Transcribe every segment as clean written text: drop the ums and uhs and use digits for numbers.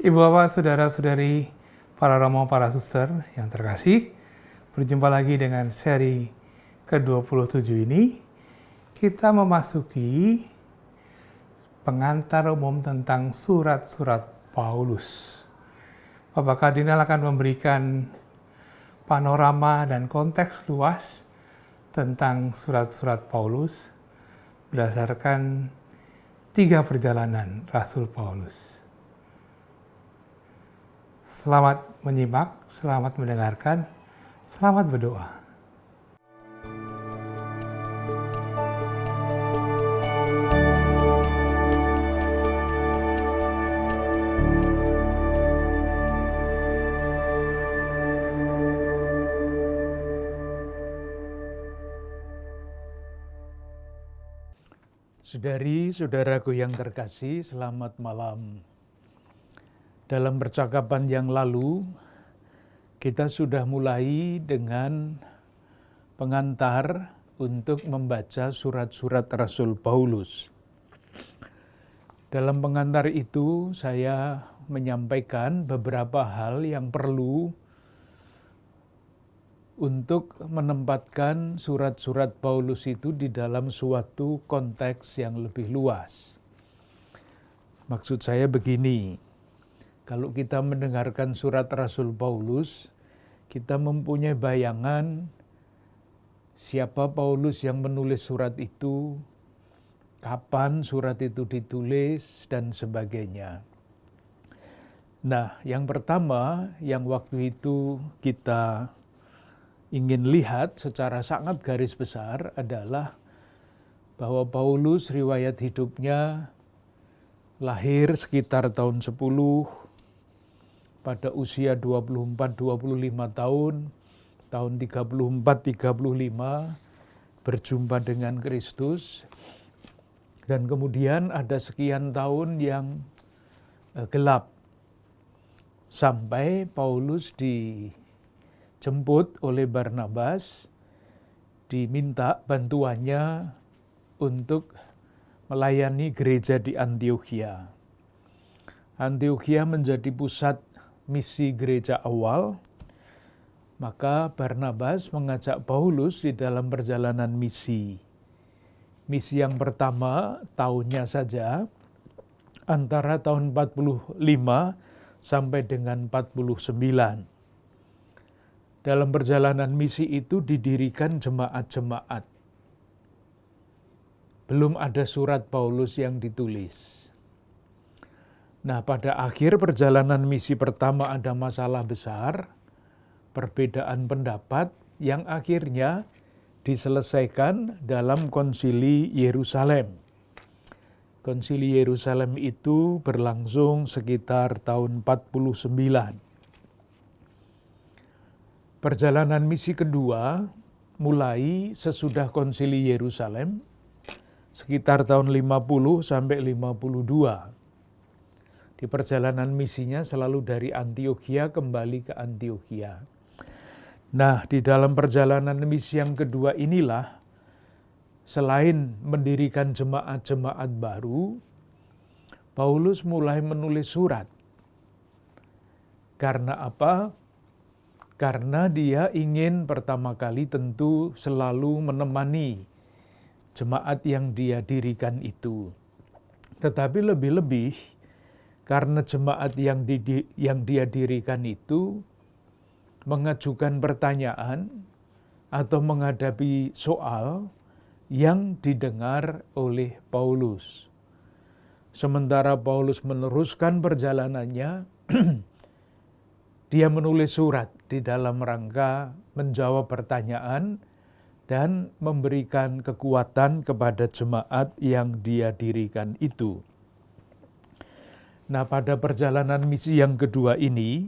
Ibu bapak, saudara-saudari, para romo, para suster yang terkasih, berjumpa lagi dengan seri ke-27 ini. Kita memasuki pengantar umum tentang surat-surat Paulus. Bapak Kardinal akan memberikan panorama dan konteks luas tentang surat-surat Paulus berdasarkan 3 perjalanan Rasul Paulus. Selamat menyimak, selamat mendengarkan, selamat berdoa. Saudari-saudaraku yang terkasih, selamat malam. Dalam percakapan yang lalu, kita sudah mulai dengan pengantar untuk membaca surat-surat Rasul Paulus. Dalam pengantar itu, saya menyampaikan beberapa hal yang perlu untuk menempatkan surat-surat Paulus itu di dalam suatu konteks yang lebih luas. Maksud saya begini, kalau kita mendengarkan surat Rasul Paulus, kita mempunyai bayangan siapa Paulus yang menulis surat itu, kapan surat itu ditulis, dan sebagainya. Nah, yang pertama yang waktu itu kita ingin lihat secara sangat garis besar adalah bahwa Paulus riwayat hidupnya lahir sekitar tahun 10, pada usia 24-25 tahun, tahun 34-35 berjumpa dengan Kristus, dan kemudian ada sekian tahun yang gelap sampai Paulus dijemput oleh Barnabas, diminta bantuannya untuk melayani gereja di Antiokhia. Antiokhia menjadi pusat misi gereja awal, maka Barnabas mengajak Paulus di dalam perjalanan misi. Misi yang pertama tahunnya saja, antara tahun 45 sampai dengan 49. Dalam perjalanan misi itu didirikan jemaat-jemaat. Belum ada surat Paulus yang ditulis. Nah, pada akhir perjalanan misi pertama ada masalah besar, perbedaan pendapat yang akhirnya diselesaikan dalam Konsili Yerusalem. Konsili Yerusalem itu berlangsung sekitar tahun 49. Perjalanan misi kedua mulai sesudah Konsili Yerusalem, sekitar tahun 50 sampai 52. Di perjalanan misinya selalu dari Antiokhia kembali ke Antiokhia. Nah, di dalam perjalanan misi yang kedua inilah, selain mendirikan jemaat-jemaat baru, Paulus mulai menulis surat. Karena apa? Karena dia ingin pertama kali tentu selalu menemani jemaat yang dia dirikan itu. Tetapi lebih-lebih, karena jemaat yang dia dirikan itu mengajukan pertanyaan atau menghadapi soal yang didengar oleh Paulus. Sementara Paulus meneruskan perjalanannya, dia menulis surat di dalam rangka menjawab pertanyaan dan memberikan kekuatan kepada jemaat yang dia dirikan itu. Nah, pada perjalanan misi yang kedua ini,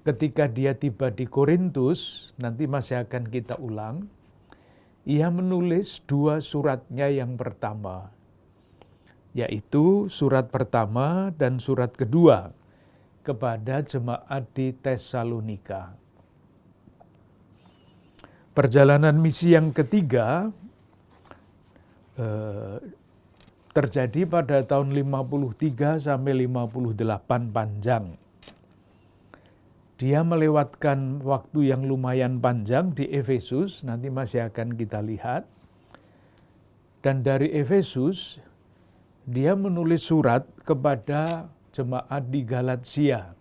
ketika dia tiba di Korintus, nanti masih akan kita ulang, ia menulis 2 suratnya yang pertama, yaitu surat pertama dan surat kedua kepada jemaat di Tesalonika. Perjalanan misi yang ketiga terjadi pada tahun 53 sampai 58 panjang. Dia melewatkan waktu yang lumayan panjang di Efesus, nanti masih akan kita lihat. Dan dari Efesus, dia menulis surat kepada jemaat di Galatia.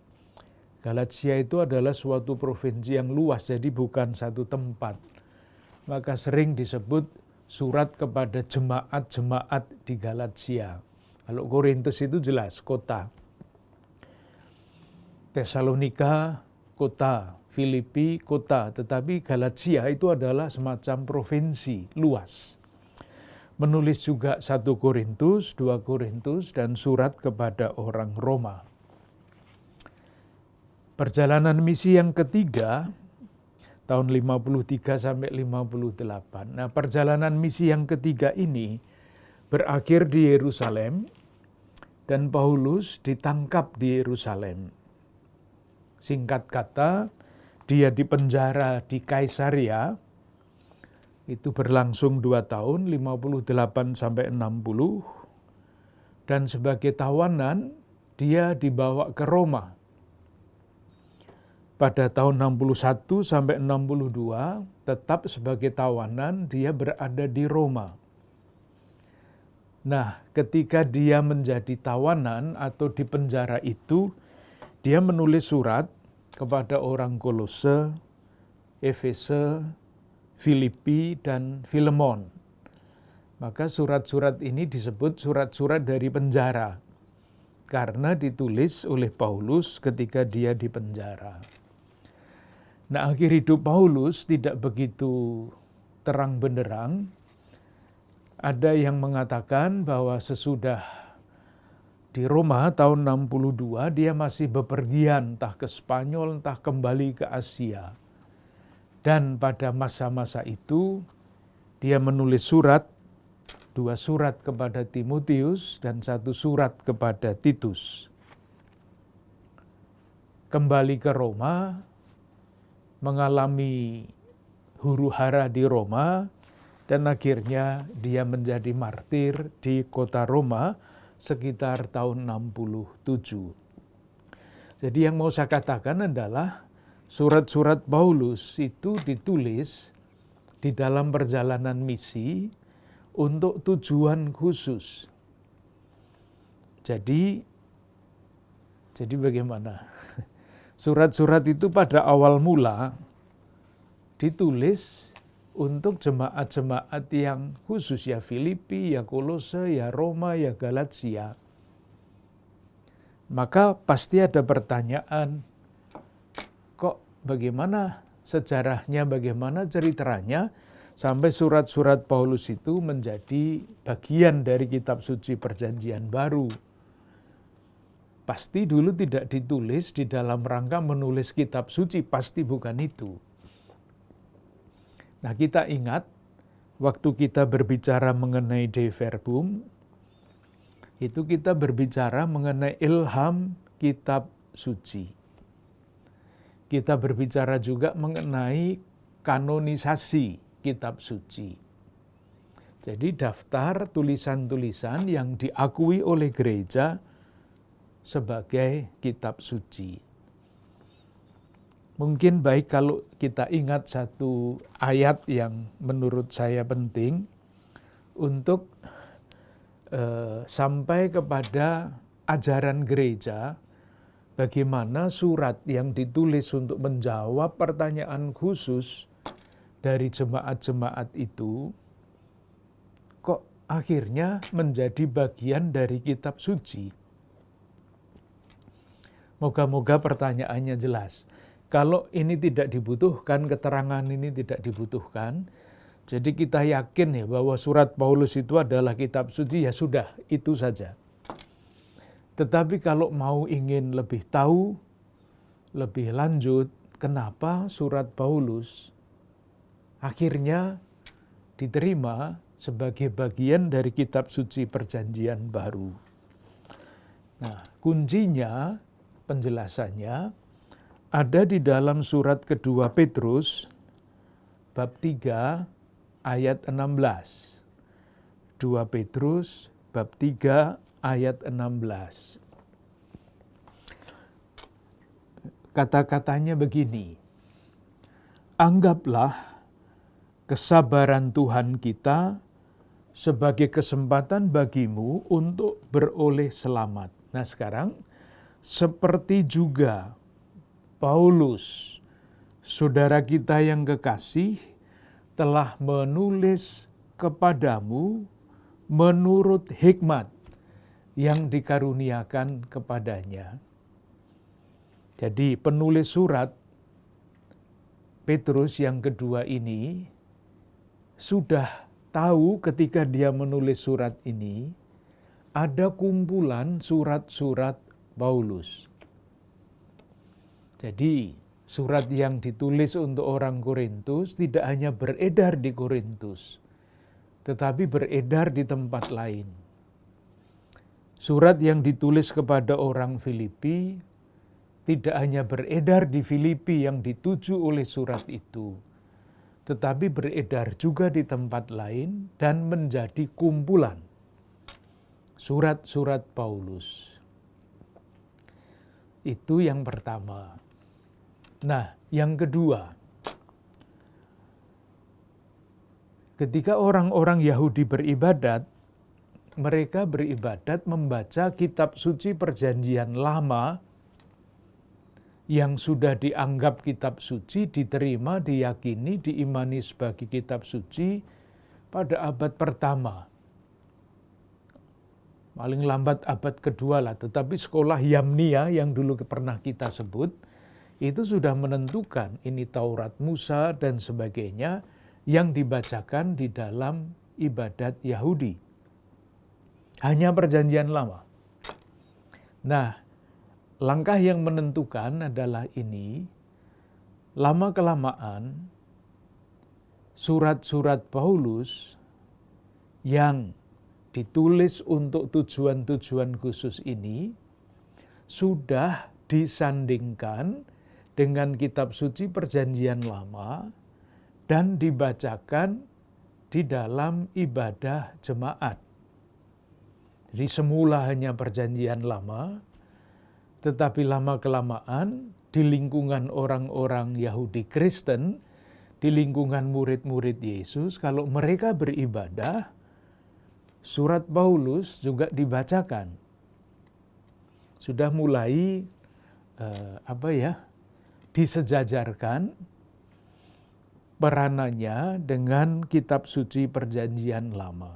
Galatia itu adalah suatu provinsi yang luas, jadi bukan satu tempat. Maka sering disebut surat kepada jemaat-jemaat di Galatia. Kalau Korintus itu jelas, kota. Tesalonika, kota. Filipi, kota. Tetapi Galatia itu adalah semacam provinsi, luas. Menulis juga 1 Korintus, 2 Korintus, dan surat kepada orang Roma. Perjalanan misi yang ketiga, tahun 53 sampai 58. Nah, perjalanan misi yang ketiga ini berakhir di Yerusalem, dan Paulus ditangkap di Yerusalem. Singkat kata, dia dipenjara di Kaisaria, itu berlangsung 2 tahun, 58 sampai 60, dan sebagai tawanan dia dibawa ke Roma. Pada tahun 61 sampai 62, tetap sebagai tawanan dia berada di Roma. Nah, ketika dia menjadi tawanan atau di penjara itu, dia menulis surat kepada orang Kolose, Efese, Filipi, dan Filemon. Maka surat-surat ini disebut surat-surat dari penjara, karena ditulis oleh Paulus ketika dia di penjara. Nah, akhir hidup Paulus tidak begitu terang benderang. Ada yang mengatakan bahwa sesudah di Roma tahun 62 dia masih bepergian entah ke Spanyol, entah kembali ke Asia. Dan pada masa-masa itu dia menulis surat, 2 surat kepada Timotius dan 1 surat kepada Titus. Kembali ke Roma, mengalami huru-hara di Roma, dan akhirnya dia menjadi martir di kota Roma sekitar tahun 67. Jadi yang mau saya katakan adalah surat-surat Paulus itu ditulis di dalam perjalanan misi untuk tujuan khusus. Jadi bagaimana? Surat-surat itu pada awal mula ditulis untuk jemaat-jemaat yang khusus, ya Filipi, ya Kolose, ya Roma, ya Galatia. Maka pasti ada pertanyaan, kok bagaimana sejarahnya, bagaimana ceritanya sampai surat-surat Paulus itu menjadi bagian dari kitab suci Perjanjian Baru. Pasti dulu tidak ditulis di dalam rangka menulis kitab suci, pasti bukan itu. Nah, kita ingat waktu kita berbicara mengenai De Verbum, itu kita berbicara mengenai ilham kitab suci. Kita berbicara juga mengenai kanonisasi kitab suci. Jadi daftar tulisan-tulisan yang diakui oleh gereja sebagai kitab suci. Mungkin baik kalau kita ingat satu ayat yang menurut saya penting untuk sampai kepada ajaran gereja, bagaimana surat yang ditulis untuk menjawab pertanyaan khusus dari jemaat-jemaat itu kok akhirnya menjadi bagian dari kitab suci. Moga-moga pertanyaannya jelas. Kalau ini tidak dibutuhkan, keterangan ini tidak dibutuhkan, jadi kita yakin ya bahwa surat Paulus itu adalah kitab suci, ya sudah, itu saja. Tetapi kalau mau ingin lebih tahu, lebih lanjut, kenapa surat Paulus akhirnya diterima sebagai bagian dari kitab suci Perjanjian Baru. Nah, kuncinya, penjelasannya, ada di dalam surat kedua Petrus, bab 3, ayat 16. 2 Petrus bab 3 ayat 16. Kata-katanya begini, anggaplah kesabaran Tuhan kita sebagai kesempatan bagimu untuk beroleh selamat. Nah sekarang, seperti juga Paulus, saudara kita yang kekasih, telah menulis kepadamu menurut hikmat yang dikaruniakan kepadanya. Jadi penulis surat Petrus yang kedua ini sudah tahu ketika dia menulis surat ini ada kumpulan surat-surat Paulus. Jadi surat yang ditulis untuk orang Korintus tidak hanya beredar di Korintus, tetapi beredar di tempat lain. Surat yang ditulis kepada orang Filipi tidak hanya beredar di Filipi yang dituju oleh surat itu, tetapi beredar juga di tempat lain dan menjadi kumpulan surat-surat Paulus. Itu yang pertama. Nah, yang kedua, ketika orang-orang Yahudi beribadat, mereka beribadat membaca kitab suci Perjanjian Lama yang sudah dianggap kitab suci, diterima, diyakini, diimani sebagai kitab suci pada abad pertama. Paling lambat abad kedua lah, tetapi sekolah Yamnia yang dulu pernah kita sebut, itu sudah menentukan ini Taurat Musa dan sebagainya yang dibacakan di dalam ibadat Yahudi. Hanya Perjanjian Lama. Nah, langkah yang menentukan adalah ini, lama-kelamaan surat-surat Paulus yang ditulis untuk tujuan-tujuan khusus ini sudah disandingkan dengan kitab suci Perjanjian Lama dan dibacakan di dalam ibadah jemaat. Jadi semula hanya Perjanjian Lama, tetapi lama-kelamaan di lingkungan orang-orang Yahudi Kristen, di lingkungan murid-murid Yesus, kalau mereka beribadah, surat Paulus juga dibacakan. Sudah mulai disejajarkan peranannya dengan kitab suci Perjanjian Lama.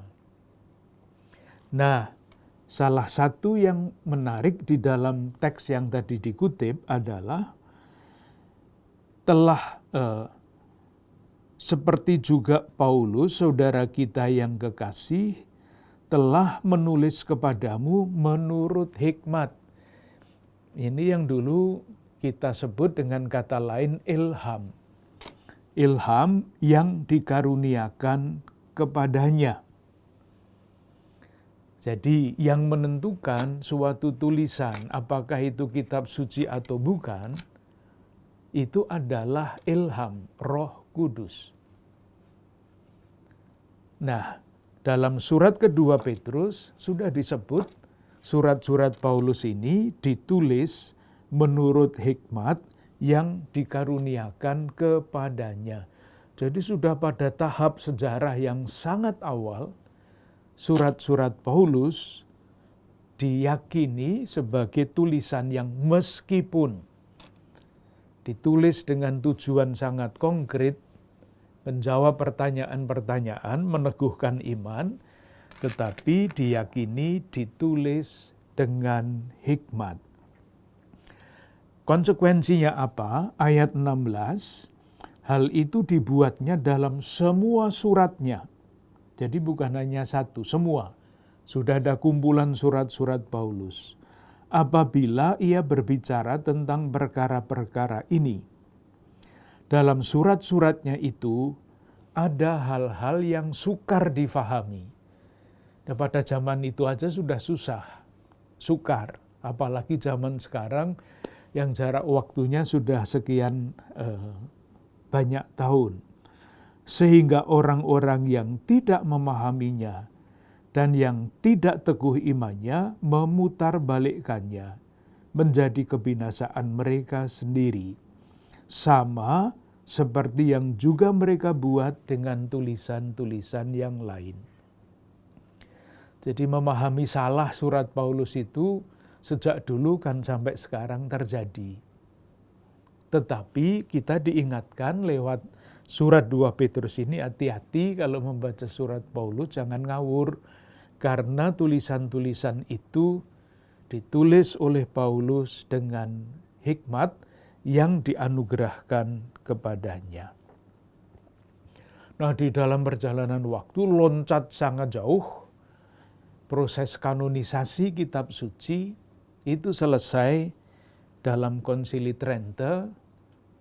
Nah, salah satu yang menarik di dalam teks yang tadi dikutip adalah telah seperti juga Paulus, saudara kita yang kekasih, telah menulis kepadamu menurut hikmat. Ini yang dulu kita sebut dengan kata lain ilham. Ilham yang dikaruniakan kepadanya. Jadi yang menentukan suatu tulisan, apakah itu kitab suci atau bukan, itu adalah ilham, Roh Kudus. Nah, dalam surat kedua Petrus sudah disebut surat-surat Paulus ini ditulis menurut hikmat yang dikaruniakan kepadanya. Jadi sudah pada tahap sejarah yang sangat awal, surat-surat Paulus diyakini sebagai tulisan yang meskipun ditulis dengan tujuan sangat konkret, menjawab pertanyaan-pertanyaan, meneguhkan iman, tetapi diyakini ditulis dengan hikmat. Konsekuensinya apa? Ayat 16, hal itu dibuatnya dalam semua suratnya. Jadi bukan hanya satu, semua. Sudah ada kumpulan surat-surat Paulus. Apabila ia berbicara tentang perkara-perkara ini. Dalam surat-suratnya itu ada hal-hal yang sukar difahami. Dan pada zaman itu aja sudah susah, sukar. Apalagi zaman sekarang yang jarak waktunya sudah sekian banyak tahun. Sehingga orang-orang yang tidak memahaminya dan yang tidak teguh imannya memutarbalikkannya menjadi kebinasaan mereka sendiri. Sama seperti yang juga mereka buat dengan tulisan-tulisan yang lain. Jadi memahami salah surat Paulus itu sejak dulu kan sampai sekarang terjadi. Tetapi kita diingatkan lewat surat 2 Petrus ini, hati-hati kalau membaca surat Paulus, jangan ngawur. Karena tulisan-tulisan itu ditulis oleh Paulus dengan hikmat yang dianugerahkan kepadanya. Nah, di dalam perjalanan waktu loncat sangat jauh, proses kanonisasi kitab suci itu selesai dalam Konsili Trente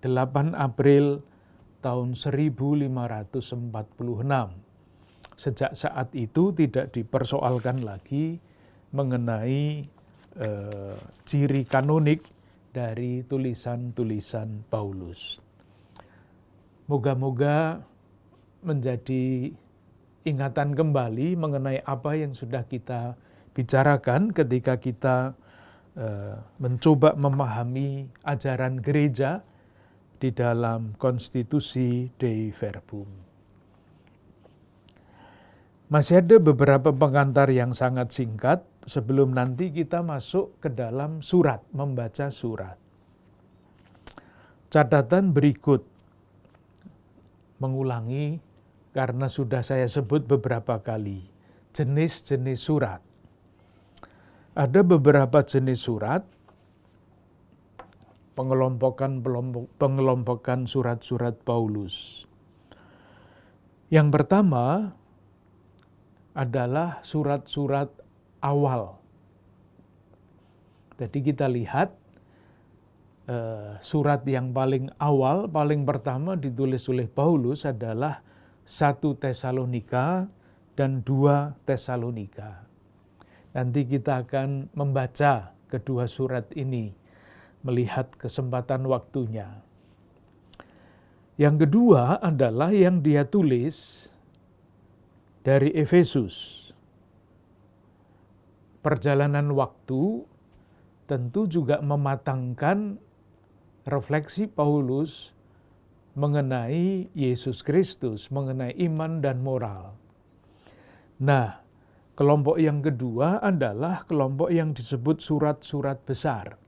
8 April tahun 1546. Sejak saat itu tidak dipersoalkan lagi mengenai ciri kanonik dari tulisan-tulisan Paulus. Moga-moga menjadi ingatan kembali mengenai apa yang sudah kita bicarakan ketika kita mencoba memahami ajaran gereja di dalam konstitusi Dei Verbum. Masih ada beberapa pengantar yang sangat singkat sebelum nanti kita masuk ke dalam surat, membaca surat. Catatan berikut, mengulangi karena sudah saya sebut beberapa kali, jenis-jenis surat. Ada beberapa jenis surat, pengelompokan surat-surat Paulus. Yang pertama adalah surat-surat awal. Jadi kita lihat surat yang paling awal, paling pertama ditulis oleh Paulus adalah 1 Tesalonika dan 2 Tesalonika. Nanti kita akan membaca kedua surat ini, melihat kesempatan waktunya. Yang kedua adalah yang dia tulis dari Efesus. Perjalanan waktu tentu juga mematangkan refleksi Paulus mengenai Yesus Kristus, mengenai iman dan moral. Nah, kelompok yang kedua adalah kelompok yang disebut surat-surat besar.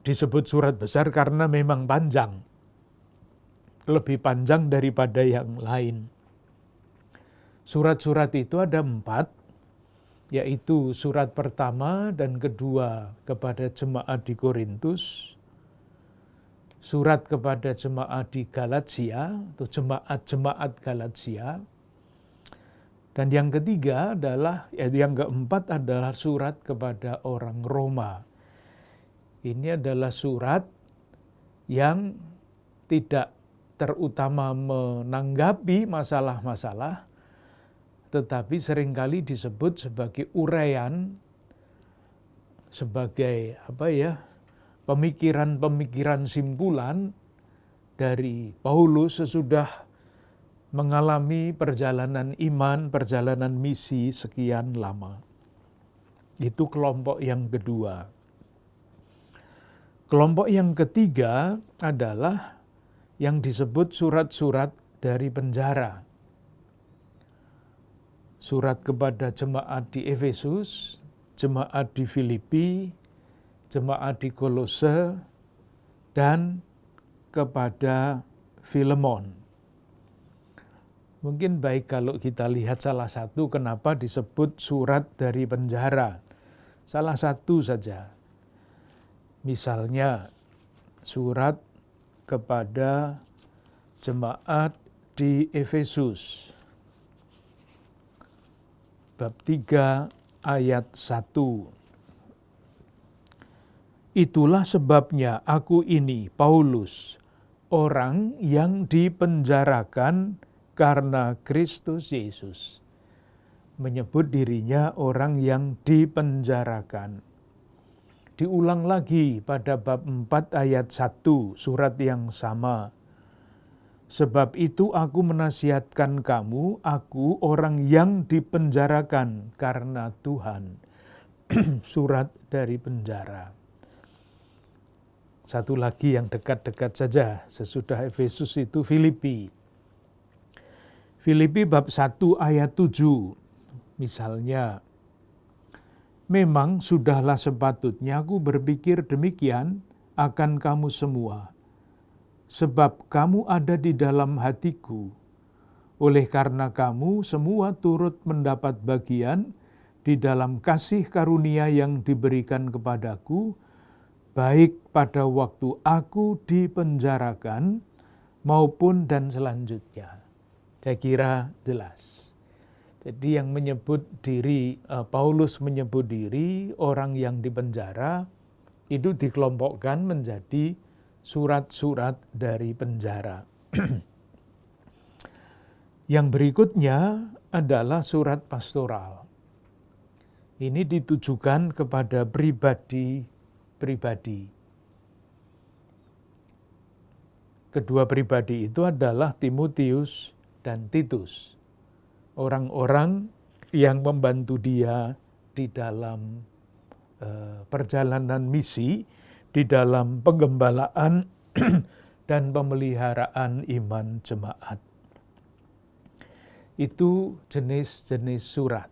Disebut surat besar karena memang panjang, lebih panjang daripada yang lain. Surat-surat itu ada 4, yaitu surat pertama dan kedua kepada jemaat di Korintus, surat kepada jemaat di Galatia, atau jemaat-jemaat Galatia, dan yang ketiga adalah, yang keempat adalah surat kepada orang Roma. Ini adalah surat yang tidak terutama menanggapi masalah-masalah, tetapi seringkali disebut sebagai uraian, sebagai pemikiran-pemikiran simpulan dari Paulus sesudah mengalami perjalanan iman, perjalanan misi sekian lama. Itu kelompok yang kedua. Kelompok yang ketiga adalah yang disebut surat-surat dari penjara. Surat kepada jemaat di Efesus, jemaat di Filipi, jemaat di Kolose, dan kepada Filemon. Mungkin baik kalau kita lihat salah satu kenapa disebut surat dari penjara. Salah satu saja. Misalnya surat kepada jemaat di Efesus. Bab 3 ayat 1. Itulah sebabnya aku ini, Paulus, orang yang dipenjarakan karena Kristus Yesus. Menyebut dirinya orang yang dipenjarakan. Diulang lagi pada bab 4 ayat 1, surat yang sama. Sebab itu aku menasihatkan kamu, aku orang yang dipenjarakan karena Tuhan. Surat dari penjara. Satu lagi yang dekat-dekat saja, sesudah Efesus itu Filipi. Filipi bab 1 ayat 7, misalnya, memang sudahlah sepatutnya aku berpikir demikian akan kamu semua, sebab kamu ada di dalam hatiku. Oleh karena kamu semua turut mendapat bagian di dalam kasih karunia yang diberikan kepadaku, baik pada waktu aku dipenjarakan maupun dan selanjutnya. Saya kira jelas. Jadi yang menyebut diri, Paulus menyebut diri orang yang dipenjara, itu dikelompokkan menjadi surat-surat dari penjara. Yang berikutnya adalah surat pastoral. Ini ditujukan kepada pribadi. Kedua pribadi itu adalah Timotius dan Titus. Orang-orang yang membantu dia di dalam perjalanan misi, di dalam penggembalaan dan pemeliharaan iman jemaat. Itu jenis-jenis surat.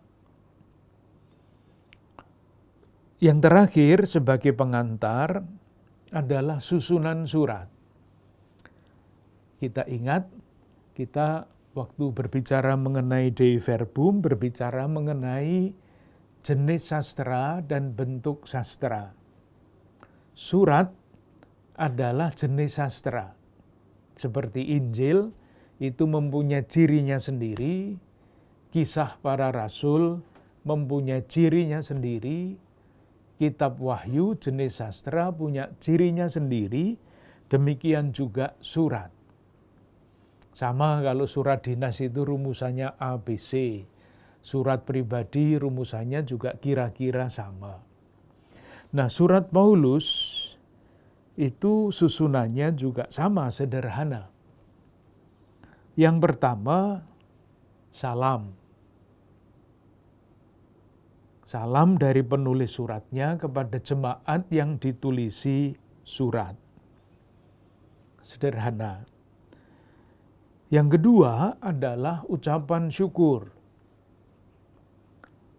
Yang terakhir sebagai pengantar adalah susunan surat. Kita ingat, kita waktu berbicara mengenai Dei Verbum, berbicara mengenai jenis sastra dan bentuk sastra. Surat adalah jenis sastra. Seperti Injil, itu mempunyai cirinya sendiri, Kisah para Rasul mempunyai cirinya sendiri, Kitab Wahyu jenis sastra punya cirinya sendiri, demikian juga surat. Sama kalau surat dinas itu rumusannya ABC, surat pribadi rumusannya juga kira-kira sama. Nah, surat Paulus itu susunannya juga sama, sederhana. Yang pertama, salam. Salam dari penulis suratnya kepada jemaat yang ditulisi surat. Sederhana. Yang kedua adalah ucapan syukur.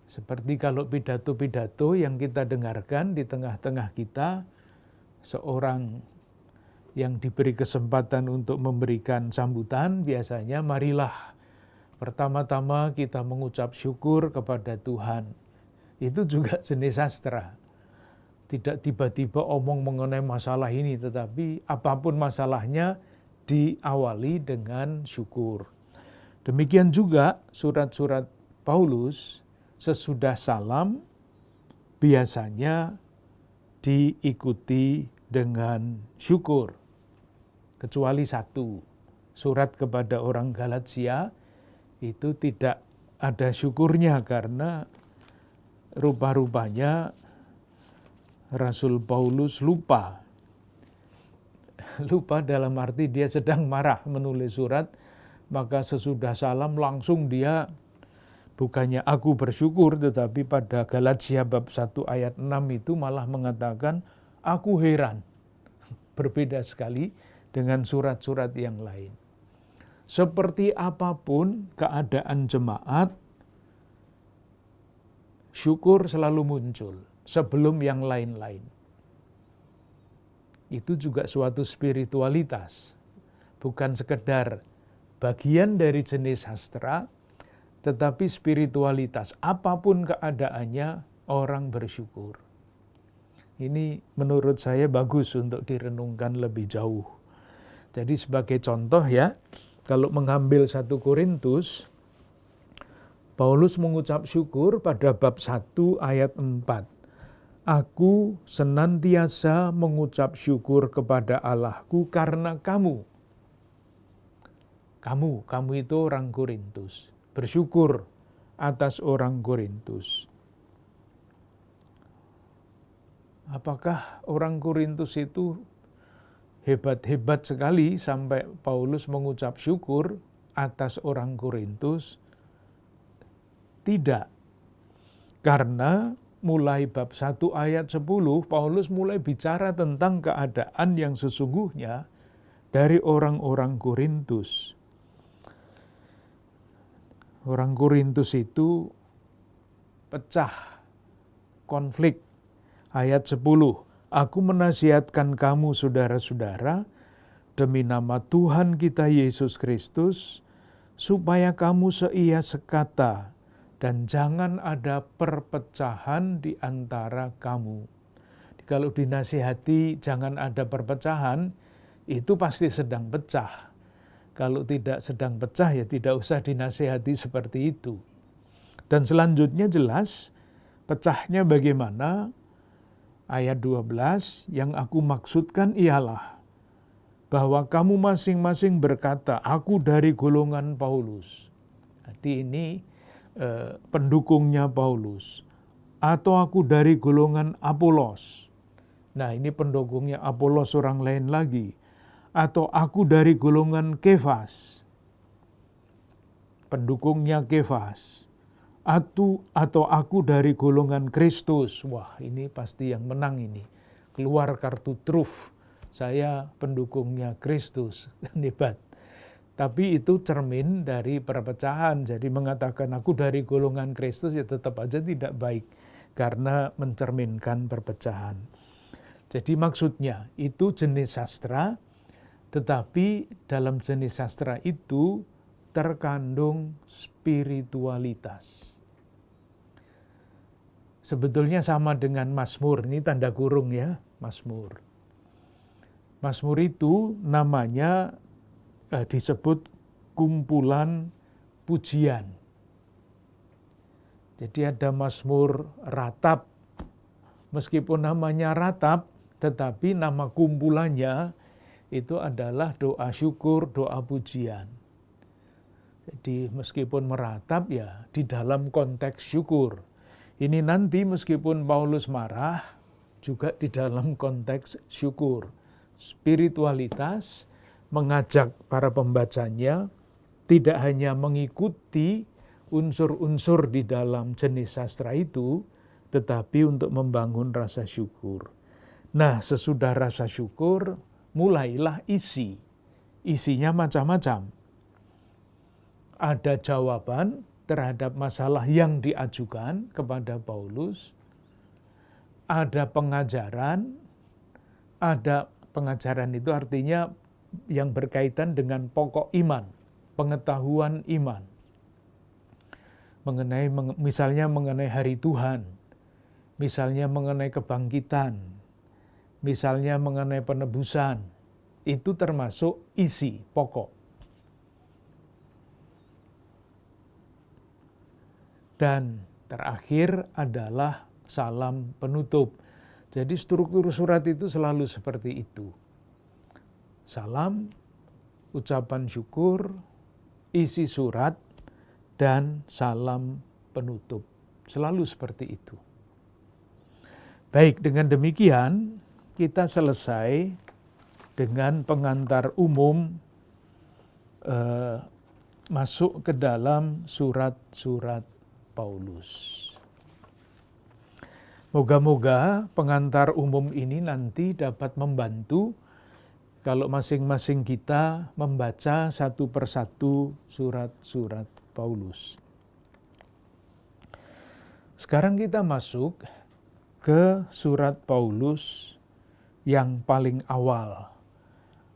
Seperti kalau pidato-pidato yang kita dengarkan di tengah-tengah kita, seorang yang diberi kesempatan untuk memberikan sambutan, biasanya marilah pertama-tama kita mengucap syukur kepada Tuhan. Itu juga jenis sastra. Tidak tiba-tiba omong mengenai masalah ini, tetapi apapun masalahnya diawali dengan syukur. Demikian juga surat-surat Paulus sesudah salam biasanya diikuti dengan syukur. Kecuali satu, surat kepada orang Galatia itu tidak ada syukurnya karena rupa-rupanya Rasul Paulus lupa dalam arti dia sedang marah menulis surat, maka sesudah salam langsung dia bukannya aku bersyukur, tetapi pada Galatia bab 1 ayat 6 itu malah mengatakan aku heran. Berbeda sekali dengan surat-surat yang lain. Seperti apapun keadaan jemaat, syukur selalu muncul sebelum yang lain-lain. Itu juga suatu spiritualitas, bukan sekedar bagian dari jenis sastra, tetapi spiritualitas. Apapun keadaannya, orang bersyukur. Ini menurut saya bagus untuk direnungkan lebih jauh. Jadi sebagai contoh ya, kalau mengambil 1 Korintus, Paulus mengucap syukur pada bab 1 ayat 4. Aku senantiasa mengucap syukur kepada Allahku karena kamu. Kamu itu orang Korintus. Bersyukur atas orang Korintus. Apakah orang Korintus itu hebat-hebat sekali sampai Paulus mengucap syukur atas orang Korintus? Tidak. Karena mulai bab 1 ayat 10, Paulus mulai bicara tentang keadaan yang sesungguhnya dari orang-orang Korintus. Orang Korintus itu pecah, konflik. Ayat 10, aku menasihatkan kamu saudara-saudara, demi nama Tuhan kita Yesus Kristus, supaya kamu seia sekata, dan jangan ada perpecahan di antara kamu. Kalau dinasihati jangan ada perpecahan, itu pasti sedang pecah. Kalau tidak sedang pecah, ya tidak usah dinasihati seperti itu. Dan selanjutnya jelas, pecahnya bagaimana? Ayat 12, yang aku maksudkan ialah bahwa kamu masing-masing berkata, aku dari golongan Paulus. Jadi ini pendukungnya Paulus. Atau aku dari golongan Apolos. Nah, ini pendukungnya Apolos orang lain lagi. Atau aku dari golongan Kefas. Pendukungnya Kefas. Atau aku dari golongan Kristus. Wah, ini pasti yang menang ini. Keluar kartu truf. Saya pendukungnya Kristus. Hebat. Tapi itu cermin dari perpecahan. Jadi mengatakan aku dari golongan Kristus ya tetap aja tidak baik. Karena mencerminkan perpecahan. Jadi maksudnya itu jenis sastra. Tetapi dalam jenis sastra itu terkandung spiritualitas. Sebetulnya sama dengan Mazmur, ini tanda kurung ya, Mazmur. Mazmur itu namanya disebut kumpulan pujian. Jadi ada Mazmur ratap, meskipun namanya ratap, tetapi nama kumpulannya itu adalah doa syukur, doa pujian. Jadi meskipun meratap ya di dalam konteks syukur. Ini nanti meskipun Paulus marah juga di dalam konteks syukur. Spiritualitas mengajak para pembacanya tidak hanya mengikuti unsur-unsur di dalam jenis sastra itu, tetapi untuk membangun rasa syukur. Nah, sesudah rasa syukur, mulailah isi. Isinya macam-macam. Ada jawaban terhadap masalah yang diajukan kepada Paulus. Ada pengajaran. Ada pengajaran itu artinya yang berkaitan dengan pokok iman. Pengetahuan iman. Misalnya mengenai hari Tuhan. Misalnya mengenai kebangkitan. Misalnya mengenai penebusan, itu termasuk isi pokok. Dan terakhir adalah salam penutup. Jadi struktur surat itu selalu seperti itu. Salam, ucapan syukur, isi surat, dan salam penutup. Selalu seperti itu. Baik, dengan demikian, kita selesai dengan pengantar umum masuk ke dalam surat-surat Paulus. Moga-moga pengantar umum ini nanti dapat membantu kalau masing-masing kita membaca satu persatu surat-surat Paulus. Sekarang kita masuk ke surat Paulus yang paling awal,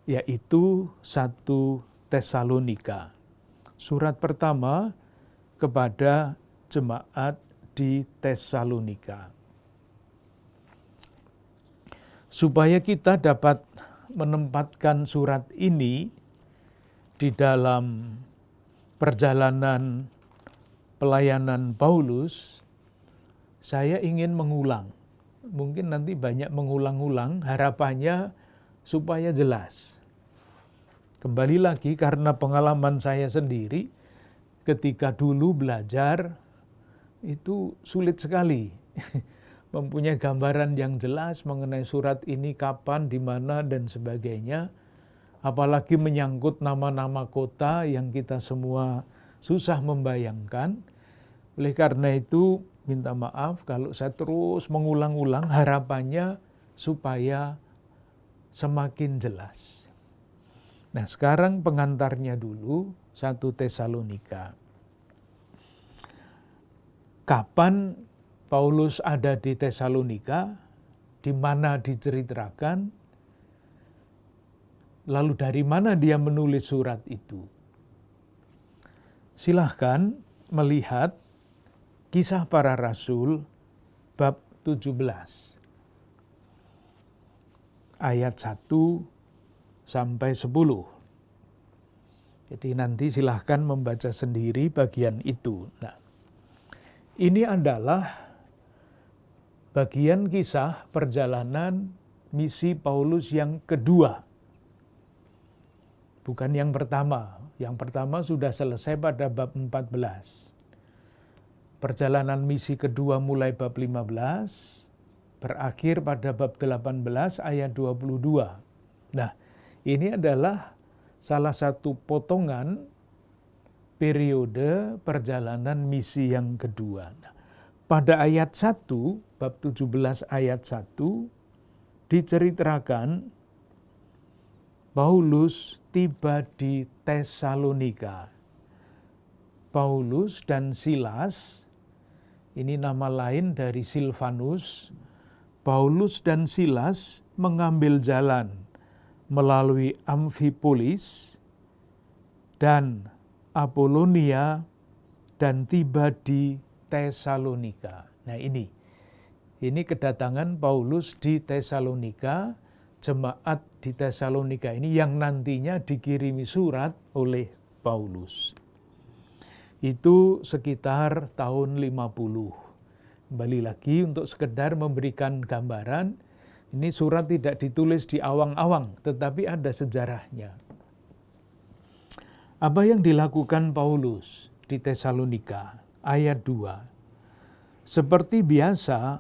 yaitu 1 Tesalonika. Surat pertama kepada jemaat di Tesalonika. Supaya kita dapat menempatkan surat ini di dalam perjalanan pelayanan Paulus, saya ingin mengulang. Mungkin nanti banyak mengulang-ulang, harapannya supaya jelas. Kembali lagi karena pengalaman saya sendiri, ketika dulu belajar, itu sulit sekali mempunyai gambaran yang jelas mengenai surat ini kapan, di mana, dan sebagainya. Apalagi menyangkut nama-nama kota yang kita semua susah membayangkan. Oleh karena itu, minta maaf kalau saya terus mengulang-ulang, harapannya supaya semakin jelas. Nah, sekarang pengantarnya dulu, 1 Tesalonika. Kapan Paulus ada di Tesalonika, di mana diceritakan, lalu dari mana dia menulis surat itu? Silahkan melihat Kisah Para Rasul bab 17 ayat 1 sampai 10. Jadi nanti silahkan membaca sendiri bagian itu. Nah, ini adalah bagian kisah perjalanan misi Paulus yang kedua. Bukan yang pertama. Yang pertama sudah selesai pada bab 14. Perjalanan misi kedua mulai bab 15, berakhir pada bab 18 ayat 22. Nah, ini adalah salah satu potongan periode perjalanan misi yang kedua. Nah, pada ayat 1, bab 17 ayat 1, diceritakan Paulus tiba di Tesalonika. Paulus dan Silas, ini nama lain dari Silvanus. Paulus dan Silas mengambil jalan melalui Amfipolis dan Apolonia dan tiba di Tesalonika. Nah, ini kedatangan Paulus di Tesalonika, jemaat di Tesalonika ini yang nantinya dikirimi surat oleh Paulus. Itu sekitar tahun 50. Kembali lagi untuk sekedar memberikan gambaran, ini surat tidak ditulis di awang-awang, tetapi ada sejarahnya. Apa yang dilakukan Paulus di Tesalonika? Ayat 2. Seperti biasa,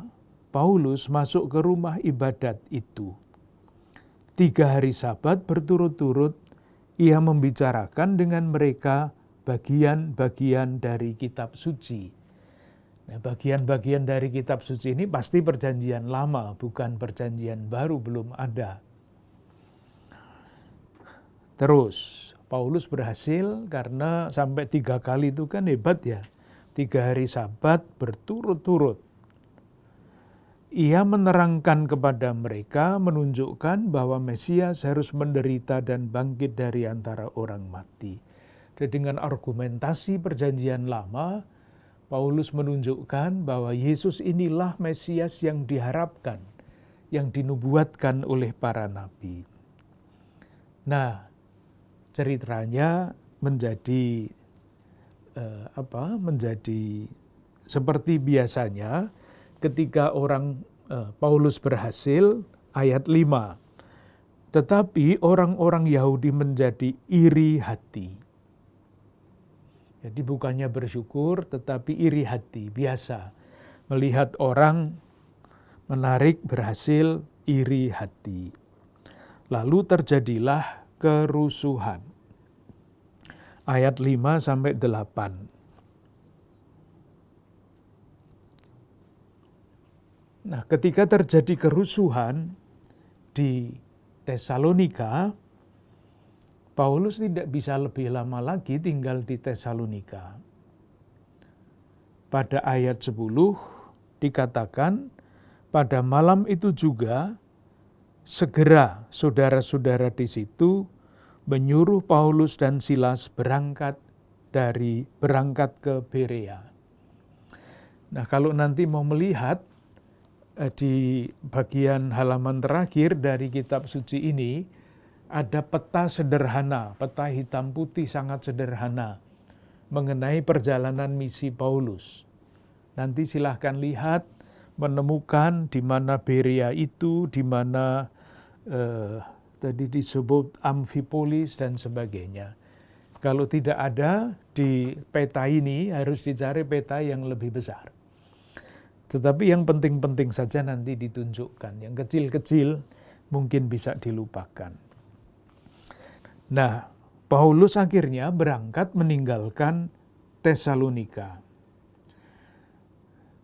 Paulus masuk ke rumah ibadat itu. 3 hari Sabat berturut-turut, ia membicarakan dengan mereka bagian-bagian dari kitab suci. Nah, bagian-bagian dari kitab suci ini pasti perjanjian lama, bukan perjanjian baru, belum ada. Terus, Paulus berhasil karena sampai 3 kali itu kan hebat ya. 3 hari Sabat berturut-turut. Ia menerangkan kepada mereka, menunjukkan bahwa Mesias harus menderita dan bangkit dari antara orang mati. Dan dengan argumentasi perjanjian lama, Paulus menunjukkan bahwa Yesus inilah Mesias yang diharapkan, yang dinubuatkan oleh para nabi. Nah, ceritanya menjadi seperti biasanya ketika Paulus berhasil, ayat 5. Tetapi orang-orang Yahudi menjadi iri hati. Jadi bukannya bersyukur, tetapi iri hati, biasa. Melihat orang menarik, berhasil, iri hati. Lalu terjadilah kerusuhan. Ayat 5 sampai 8. Nah, ketika terjadi kerusuhan di Tesalonika, Paulus tidak bisa lebih lama lagi tinggal di Tesalonika. Pada ayat 10 dikatakan, pada malam itu juga segera saudara-saudara di situ menyuruh Paulus dan Silas berangkat ke Berea. Nah, kalau nanti mau melihat di bagian halaman terakhir dari kitab suci ini, ada peta sederhana, peta hitam putih sangat sederhana mengenai perjalanan misi Paulus. Nanti silahkan lihat, menemukan di mana Berea itu, di mana tadi disebut Amfipolis dan sebagainya. Kalau tidak ada di peta ini, harus dicari peta yang lebih besar. Tetapi yang penting-penting saja nanti ditunjukkan. Yang kecil-kecil mungkin bisa dilupakan. Nah, Paulus akhirnya berangkat meninggalkan Tesalonika.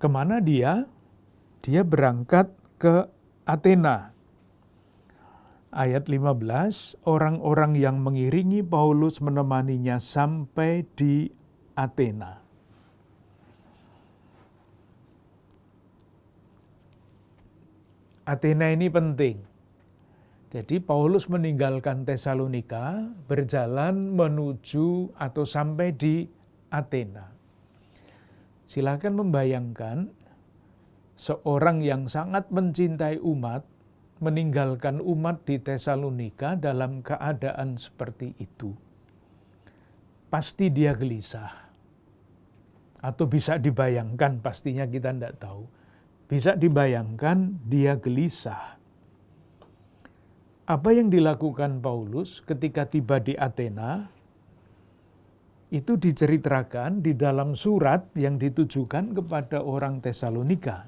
Kemana dia? Dia berangkat ke Athena. Ayat 15, orang-orang yang mengiringi Paulus menemaninya sampai di Athena. Athena ini penting. Jadi Paulus meninggalkan Tesalonika, berjalan menuju atau sampai di Athena. Silakan membayangkan seorang yang sangat mencintai umat, meninggalkan umat di Tesalonika dalam keadaan seperti itu. Pasti dia gelisah. Atau bisa dibayangkan, pastinya kita tidak tahu. Bisa dibayangkan dia gelisah. Apa yang dilakukan Paulus ketika tiba di Athena, itu diceritakan di dalam surat yang ditujukan kepada orang Tesalonika,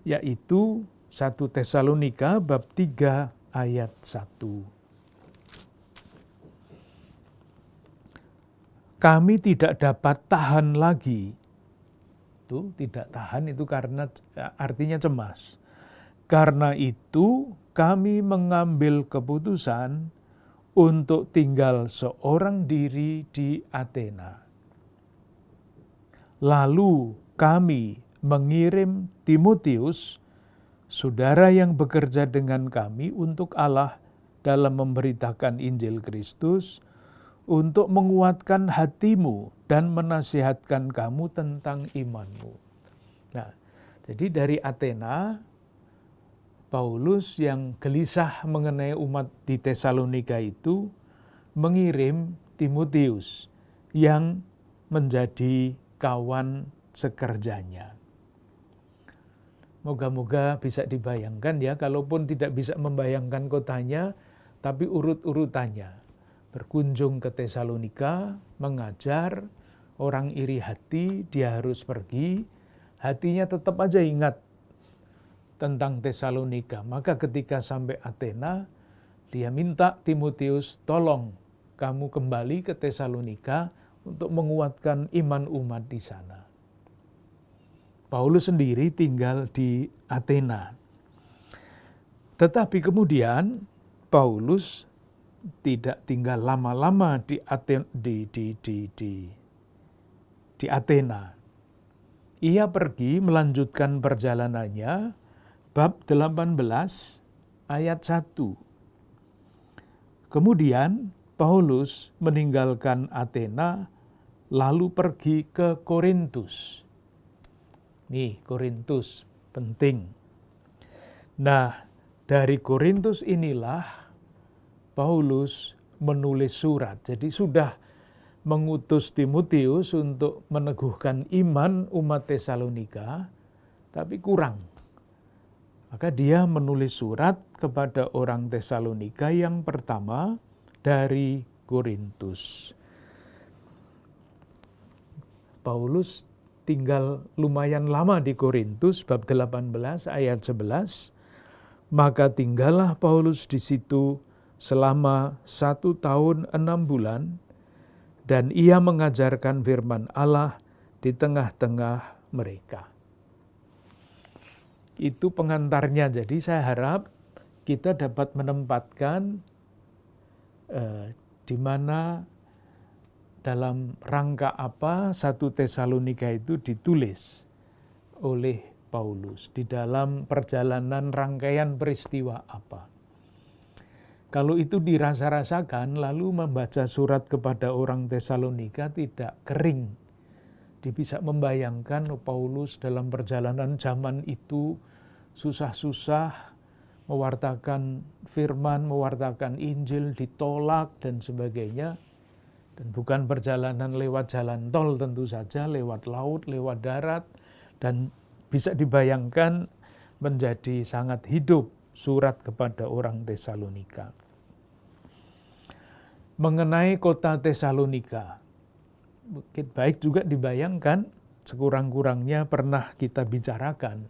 yaitu 1 Tesalonika bab 3 ayat 1. Kami tidak dapat tahan lagi. Itu tidak tahan itu karena artinya cemas. Karena itu kami mengambil keputusan untuk tinggal seorang diri di Athena. Lalu kami mengirim Timotius, saudara yang bekerja dengan kami untuk Allah dalam memberitakan Injil Kristus, untuk menguatkan hatimu dan menasihatkan kamu tentang imanmu. Nah, jadi dari Athena, Paulus yang gelisah mengenai umat di Tesalonika itu mengirim Timotius yang menjadi kawan sekerjanya. Moga-moga bisa dibayangkan ya, kalaupun tidak bisa membayangkan kotanya, tapi urut-urutannya. Berkunjung ke Tesalonika, mengajar, orang iri hati, dia harus pergi, hatinya tetap aja ingat tentang Tesalonika. Maka ketika sampai Athena, dia minta Timotius, tolong kamu kembali ke Tesalonika untuk menguatkan iman umat di sana. Paulus sendiri tinggal di Athena. Tetapi kemudian Paulus tidak tinggal lama-lama di Athena. Ia pergi melanjutkan perjalanannya, bab 18 ayat 1. Kemudian Paulus meninggalkan Athena lalu pergi ke Korintus. Nih, Korintus penting. Nah, dari Korintus inilah Paulus menulis surat. Jadi sudah mengutus Timotius untuk meneguhkan iman umat Tesalonika, tapi kurang. Maka dia menulis surat kepada orang Tesalonika yang pertama dari Korintus. Paulus tinggal lumayan lama di Korintus, bab 18 ayat 11. Maka tinggallah Paulus di situ selama 1 tahun 6 bulan, dan ia mengajarkan firman Allah di tengah-tengah mereka. Itu pengantarnya, jadi saya harap kita dapat menempatkan di mana dalam rangka apa 1 Tesalonika itu ditulis oleh Paulus, di dalam perjalanan rangkaian peristiwa apa. Kalau itu dirasa-rasakan, lalu membaca surat kepada orang Tesalonika tidak kering. Dia bisa membayangkan Paulus dalam perjalanan zaman itu susah-susah mewartakan firman, mewartakan Injil, ditolak dan sebagainya. Dan bukan perjalanan lewat jalan tol tentu saja, lewat laut, lewat darat. Dan bisa dibayangkan menjadi sangat hidup surat kepada orang Tesalonika. Mengenai kota Tesalonika, mungkin baik juga dibayangkan sekurang-kurangnya pernah kita bicarakan.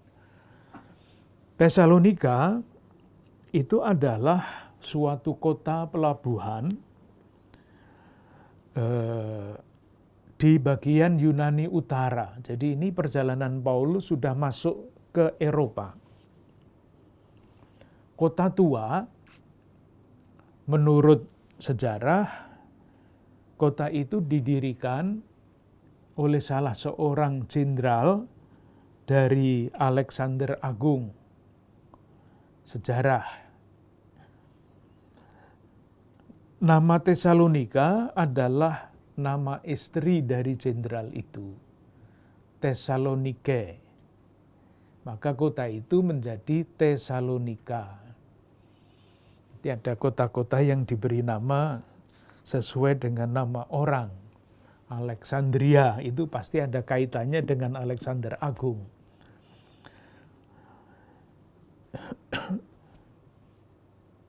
Tesalonika itu adalah suatu kota pelabuhan di bagian Yunani Utara. Jadi ini perjalanan Paulus sudah masuk ke Eropa. Kota tua, menurut sejarah, kota itu didirikan oleh salah seorang jenderal dari Alexander Agung. Sejarah. Nama Tesalonika adalah nama istri dari jenderal itu, Tesalonike. Maka kota itu menjadi Tesalonika. Jadi ada kota-kota yang diberi nama sesuai dengan nama orang. Alexandria itu pasti ada kaitannya dengan Alexander Agung.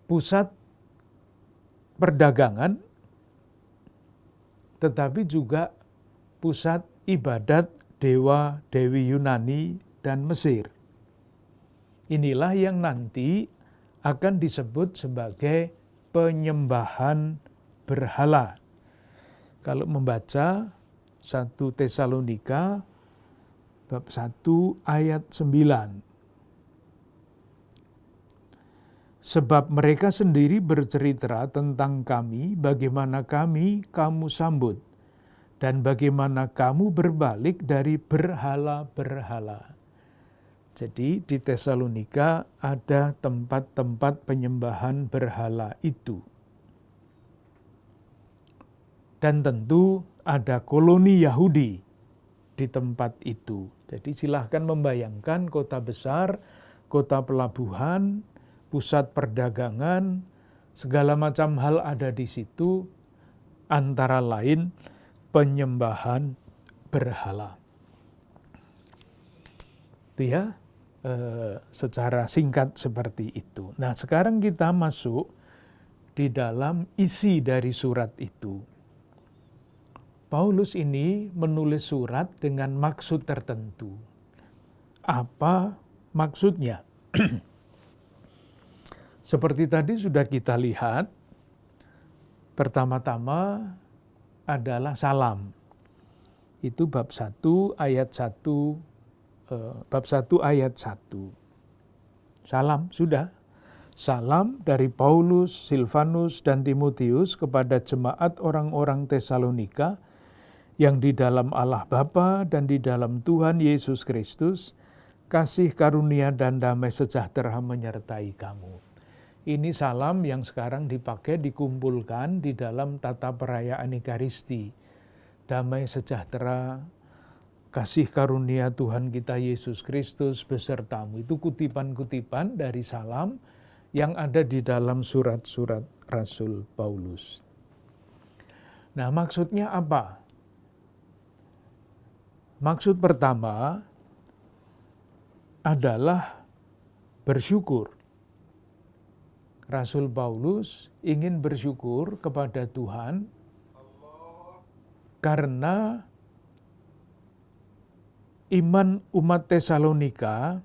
Pusat perdagangan, tetapi juga pusat ibadat dewa-dewi Yunani dan Mesir. Inilah yang nanti akan disebut sebagai penyembahan berhala. Kalau membaca 1 Tesalonika bab 1 ayat 9. Sebab mereka sendiri bercerita tentang kami, bagaimana kamu sambut, dan bagaimana kamu berbalik dari berhala-berhala. Jadi di Tesalonika ada tempat-tempat penyembahan berhala itu. Dan tentu ada koloni Yahudi di tempat itu. Jadi silahkan membayangkan kota besar, kota pelabuhan, pusat perdagangan, segala macam hal ada di situ, antara lain penyembahan berhala. Itu ya, secara singkat seperti itu. Nah, sekarang kita masuk di dalam isi dari surat itu. Paulus ini menulis surat dengan maksud tertentu. Apa maksudnya? Seperti tadi sudah kita lihat, pertama-tama adalah salam. Itu bab 1 ayat 1, bab 1 ayat 1. Salam, sudah. Salam dari Paulus, Silvanus, dan Timotius kepada jemaat orang-orang Tesalonika yang di dalam Allah Bapa dan di dalam Tuhan Yesus Kristus, kasih karunia dan damai sejahtera menyertai kamu. Ini salam yang sekarang dipakai, dikumpulkan di dalam tata perayaan Ekaristi. Damai sejahtera, kasih karunia Tuhan kita Yesus Kristus besertamu. Itu kutipan-kutipan dari salam yang ada di dalam surat-surat Rasul Paulus. Nah, maksudnya apa? Maksud pertama adalah bersyukur. Rasul Paulus ingin bersyukur kepada Tuhan karena iman umat Tesalonika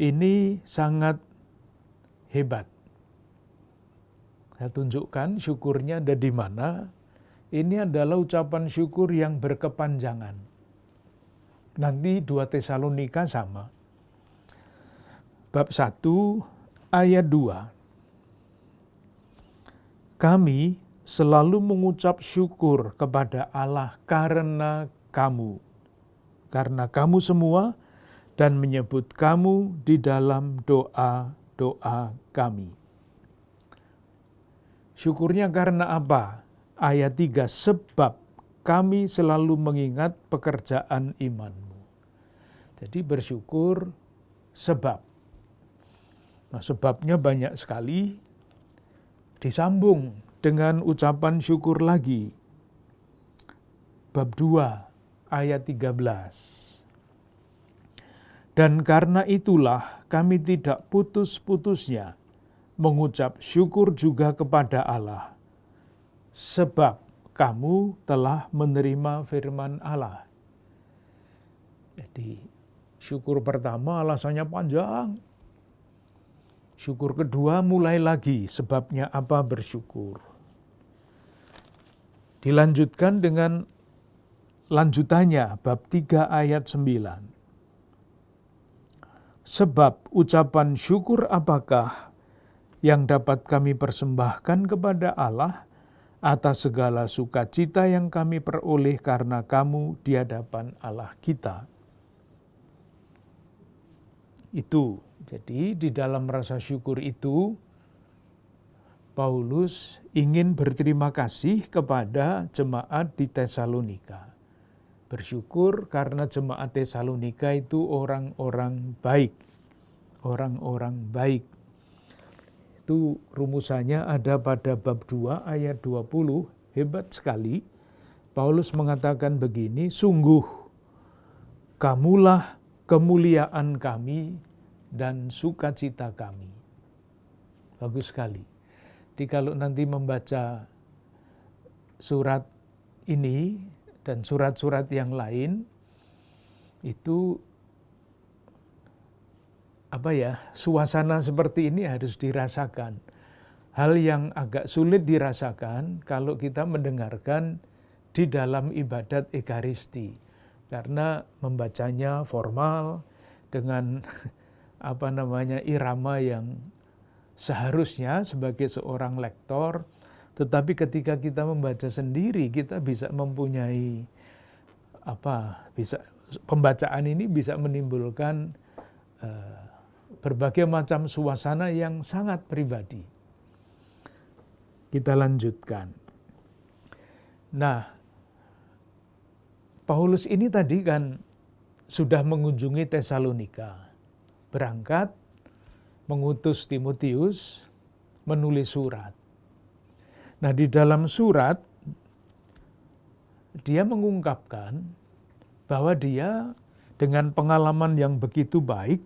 ini sangat hebat. Saya tunjukkan syukurnya ada di mana. Ini adalah ucapan syukur yang berkepanjangan. Nanti 2 Tesalonika sama. Bab 1 ayat 2. Kami selalu mengucap syukur kepada Allah karena kamu semua, dan menyebut kamu di dalam doa-doa kami. Syukurnya karena apa? Ayat 3, sebab kami selalu mengingat pekerjaan imanmu. Jadi bersyukur sebab. Nah, sebabnya banyak sekali. Disambung dengan ucapan syukur lagi. Bab 2 ayat 13. Dan karena itulah kami tidak putus-putusnya mengucap syukur juga kepada Allah, sebab kamu telah menerima firman Allah. Jadi syukur pertama alasannya panjang. Syukur kedua mulai lagi sebabnya apa bersyukur. Dilanjutkan dengan lanjutannya bab 3 ayat 9. Sebab ucapan syukur apakah yang dapat kami persembahkan kepada Allah atas segala sukacita yang kami peroleh karena kamu di hadapan Allah kita. Itu, jadi di dalam rasa syukur itu, Paulus ingin berterima kasih kepada jemaat di Tesalonika. Bersyukur karena jemaat Tesalonika itu orang-orang baik. Orang-orang baik. Itu rumusannya ada pada bab 2 ayat 20. Hebat sekali. Paulus mengatakan begini, sungguh kamulah kemuliaan kami dan sukacita kami. Bagus sekali. Jadi kalau nanti membaca surat ini dan surat-surat yang lain, itu suasana seperti ini harus dirasakan. Hal yang agak sulit dirasakan kalau kita mendengarkan di dalam ibadat Ekaristi. Karena membacanya formal dengan irama yang seharusnya sebagai seorang lektor, tetapi ketika kita membaca sendiri kita bisa mempunyai pembacaan ini bisa menimbulkan berbagai macam suasana yang sangat pribadi. Kita lanjutkan. Nah, Paulus ini tadi kan sudah mengunjungi Tesalonika. Berangkat, mengutus Timotius, menulis surat. Nah, di dalam surat, dia mengungkapkan bahwa dia dengan pengalaman yang begitu baik,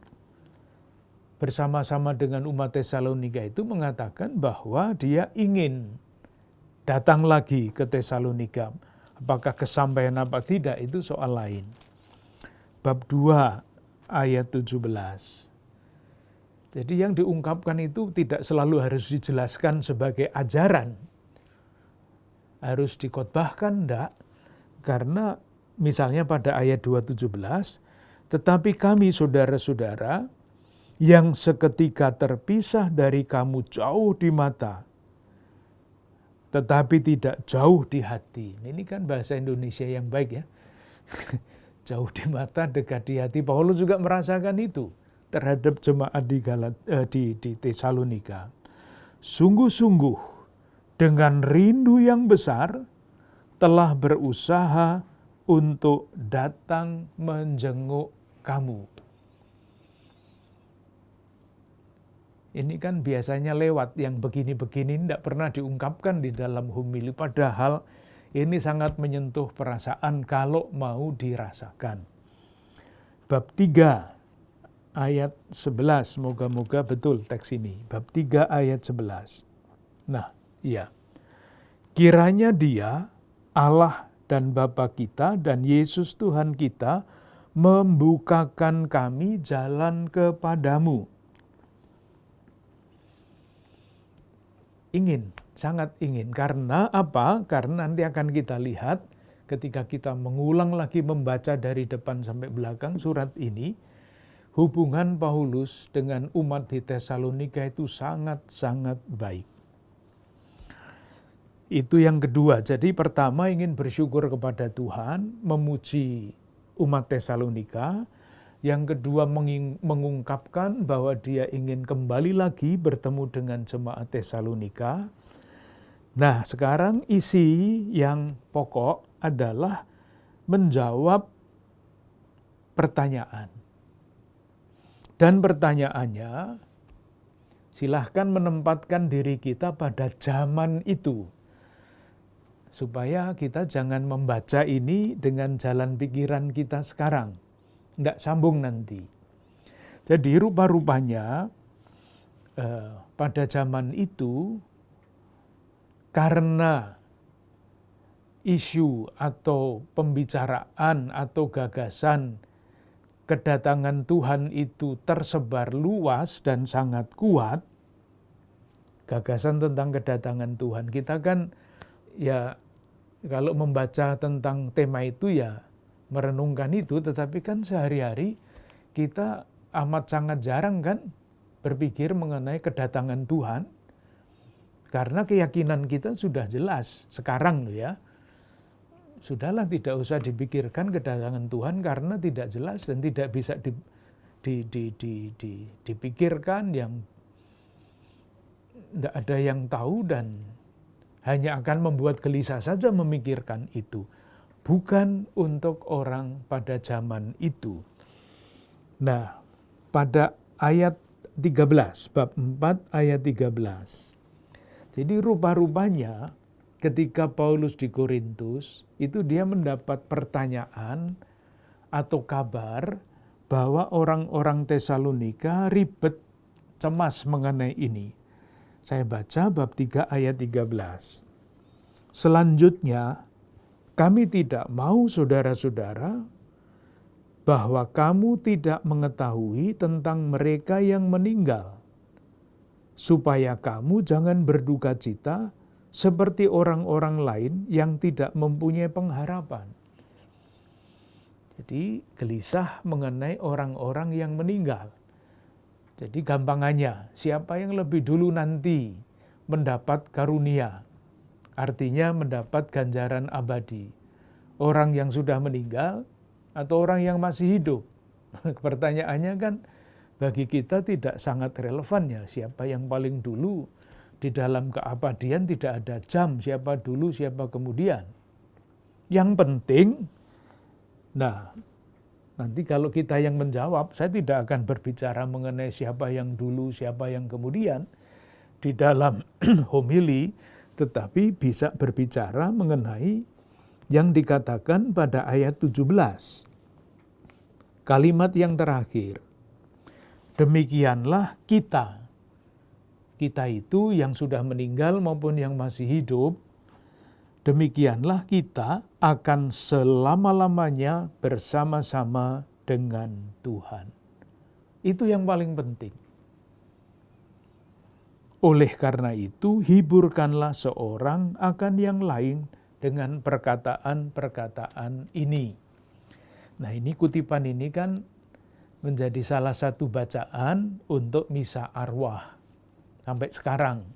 bersama-sama dengan umat Tesalonika itu mengatakan bahwa dia ingin datang lagi ke Tesalonika. Apakah kesampaian apa tidak, itu soal lain. Bab 2 ayat 17. Jadi yang diungkapkan itu tidak selalu harus dijelaskan sebagai ajaran. Harus dikhotbahkan, enggak. Karena misalnya pada ayat 2:17, tetapi kami saudara-saudara yang seketika terpisah dari kamu jauh di mata, tetapi tidak jauh di hati. Ini kan bahasa Indonesia yang baik ya. Jauh di mata, dekat di hati. Paulus juga merasakan itu terhadap jemaat di Tesalonika. Sungguh-sungguh dengan rindu yang besar telah berusaha untuk datang menjenguk kamu. Ini kan biasanya lewat, yang begini-begini tidak pernah diungkapkan di dalam homili. Padahal ini sangat menyentuh perasaan kalau mau dirasakan. Bab 3 ayat 11, moga-moga betul teks ini. Bab 3 ayat 11. Nah, iya. Kiranya Dia, Allah dan Bapa kita dan Yesus Tuhan kita membukakan kami jalan kepadamu. Ingin, sangat ingin. Karena apa? Karena nanti akan kita lihat ketika kita mengulang lagi membaca dari depan sampai belakang surat ini, hubungan Paulus dengan umat di Tesalonika itu sangat-sangat baik. Itu yang kedua. Jadi pertama ingin bersyukur kepada Tuhan, memuji umat Tesalonika. Yang kedua mengungkapkan bahwa dia ingin kembali lagi bertemu dengan jemaat Tesalonika. Nah, sekarang isi yang pokok adalah menjawab pertanyaan. Dan pertanyaannya, silahkan menempatkan diri kita pada zaman itu. Supaya kita jangan membaca ini dengan jalan pikiran kita sekarang. Tidak sambung nanti. Jadi rupa-rupanya pada zaman itu, karena isu atau pembicaraan atau gagasan kedatangan Tuhan itu tersebar luas dan sangat kuat, gagasan tentang kedatangan Tuhan. Kita kan ya kalau membaca tentang tema itu ya merenungkan itu, tetapi kan sehari-hari kita amat sangat jarang kan berpikir mengenai kedatangan Tuhan. Karena keyakinan kita sudah jelas sekarang loh ya. Sudahlah, tidak usah dipikirkan kedatangan Tuhan karena tidak jelas dan tidak bisa dipikirkan, yang tidak ada yang tahu dan hanya akan membuat gelisah saja memikirkan itu. Bukan untuk orang pada zaman itu. Nah, pada ayat 13, bab 4 ayat 13. Jadi rupa-rupanya ketika Paulus di Korintus, itu dia mendapat pertanyaan atau kabar bahwa orang-orang Tesalonika ribet, cemas mengenai ini. Saya baca bab 3 ayat 13. Selanjutnya, kami tidak mau saudara-saudara bahwa kamu tidak mengetahui tentang mereka yang meninggal, supaya kamu jangan berduka cita seperti orang-orang lain yang tidak mempunyai pengharapan. Jadi gelisah mengenai orang-orang yang meninggal. Jadi gampangannya, siapa yang lebih dulu nanti mendapat karunia, artinya mendapat ganjaran abadi. Orang yang sudah meninggal atau orang yang masih hidup? Pertanyaannya kan bagi kita tidak sangat relevan ya, siapa yang paling dulu. Di dalam keabadian tidak ada jam, siapa dulu, siapa kemudian. Yang penting, nah nanti kalau kita yang menjawab, saya tidak akan berbicara mengenai siapa yang dulu, siapa yang kemudian di dalam homili, tetapi bisa berbicara mengenai yang dikatakan pada ayat 17. Kalimat yang terakhir, demikianlah kita itu yang sudah meninggal maupun yang masih hidup, demikianlah kita akan selama-lamanya bersama-sama dengan Tuhan. Itu yang paling penting. Oleh karena itu, hiburkanlah seorang akan yang lain dengan perkataan-perkataan ini. Nah, ini kutipan ini kan menjadi salah satu bacaan untuk misa arwah sampai sekarang.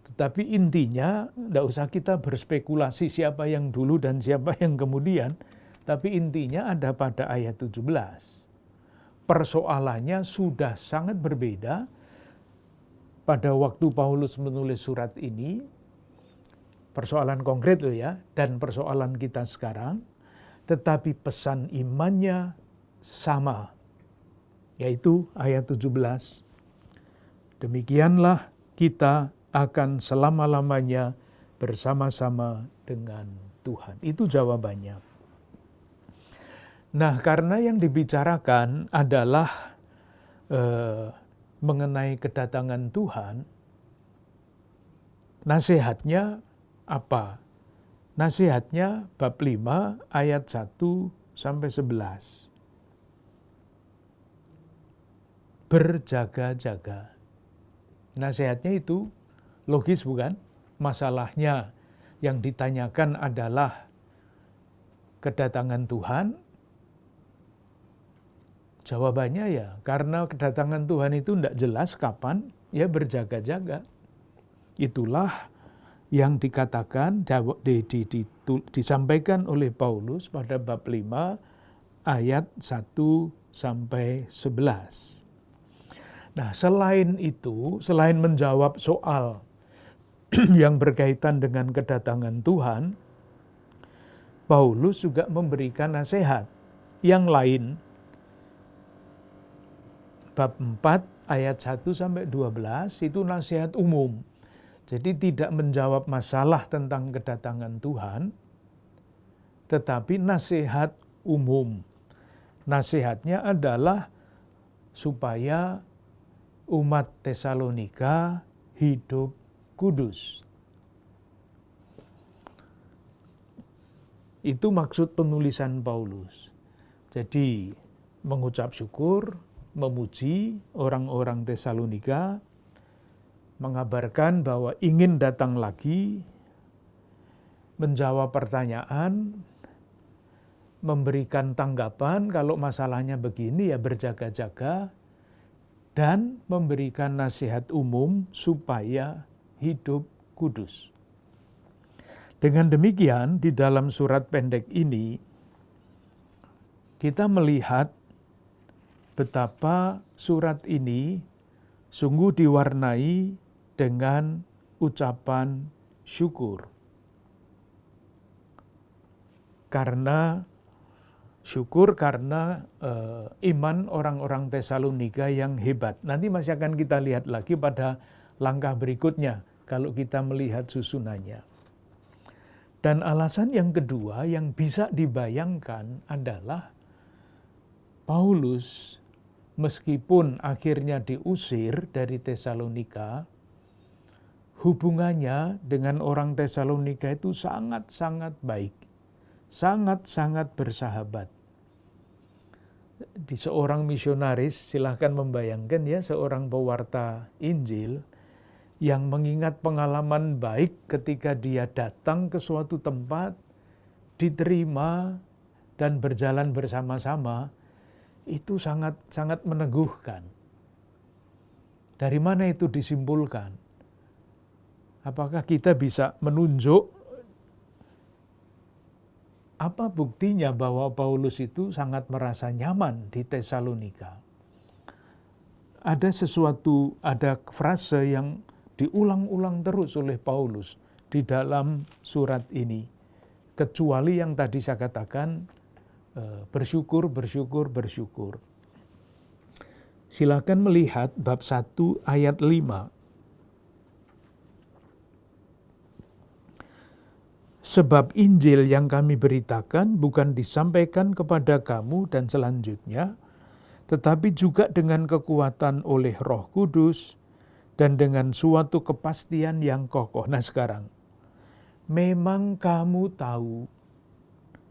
Tetapi intinya, tidak usah kita berspekulasi siapa yang dulu dan siapa yang kemudian, tapi intinya ada pada ayat 17. Persoalannya sudah sangat berbeda pada waktu Paulus menulis surat ini, persoalan konkret loh ya, dan persoalan kita sekarang, tetapi pesan imannya sama, yaitu ayat 17. Demikianlah kita akan selama-lamanya bersama-sama dengan Tuhan. Itu jawabannya. Nah, karena yang dibicarakan adalah mengenai kedatangan Tuhan, nasihatnya apa? Nasihatnya bab 5 ayat 1 sampai 11. Berjaga-jaga. Nasihatnya itu logis bukan? Masalahnya yang ditanyakan adalah kedatangan Tuhan. Jawabannya ya, karena kedatangan Tuhan itu tidak jelas kapan, ya berjaga-jaga. Itulah yang dikatakan, disampaikan oleh Paulus pada bab 5 ayat 1 sampai 11. Nah, selain itu, selain menjawab soal yang berkaitan dengan kedatangan Tuhan, Paulus juga memberikan nasihat yang lain. Bab 4 ayat 1 sampai 12 itu nasihat umum. Jadi tidak menjawab masalah tentang kedatangan Tuhan, tetapi nasihat umum. Nasihatnya adalah supaya umat Tesalonika hidup kudus. Itu maksud penulisan Paulus. Jadi mengucap syukur, memuji orang-orang Tesalonika, mengabarkan bahwa ingin datang lagi, menjawab pertanyaan, memberikan tanggapan kalau masalahnya begini ya berjaga-jaga, dan memberikan nasihat umum supaya hidup kudus. Dengan demikian, di dalam surat pendek ini, kita melihat betapa surat ini sungguh diwarnai dengan ucapan syukur. Karena iman orang-orang Tesalonika yang hebat. Nanti masih akan kita lihat lagi pada langkah berikutnya kalau kita melihat susunannya. Dan alasan yang kedua yang bisa dibayangkan adalah Paulus meskipun akhirnya diusir dari Tesalonika, hubungannya dengan orang Tesalonika itu sangat-sangat baik, sangat-sangat bersahabat. Di seorang misionaris, silahkan membayangkan ya, seorang pewarta Injil yang mengingat pengalaman baik ketika dia datang ke suatu tempat, diterima dan berjalan bersama-sama, itu sangat meneguhkan. Dari mana itu disimpulkan? Apakah kita bisa menunjuk apa buktinya bahwa Paulus itu sangat merasa nyaman di Tesalonika? Ada frase yang diulang-ulang terus oleh Paulus di dalam surat ini. Kecuali yang tadi saya katakan, bersyukur. Silakan melihat bab 1 ayat 5. Sebab Injil yang kami beritakan bukan disampaikan kepada kamu dan selanjutnya, tetapi juga dengan kekuatan oleh Roh Kudus dan dengan suatu kepastian yang kokoh. Nah sekarang, memang kamu tahu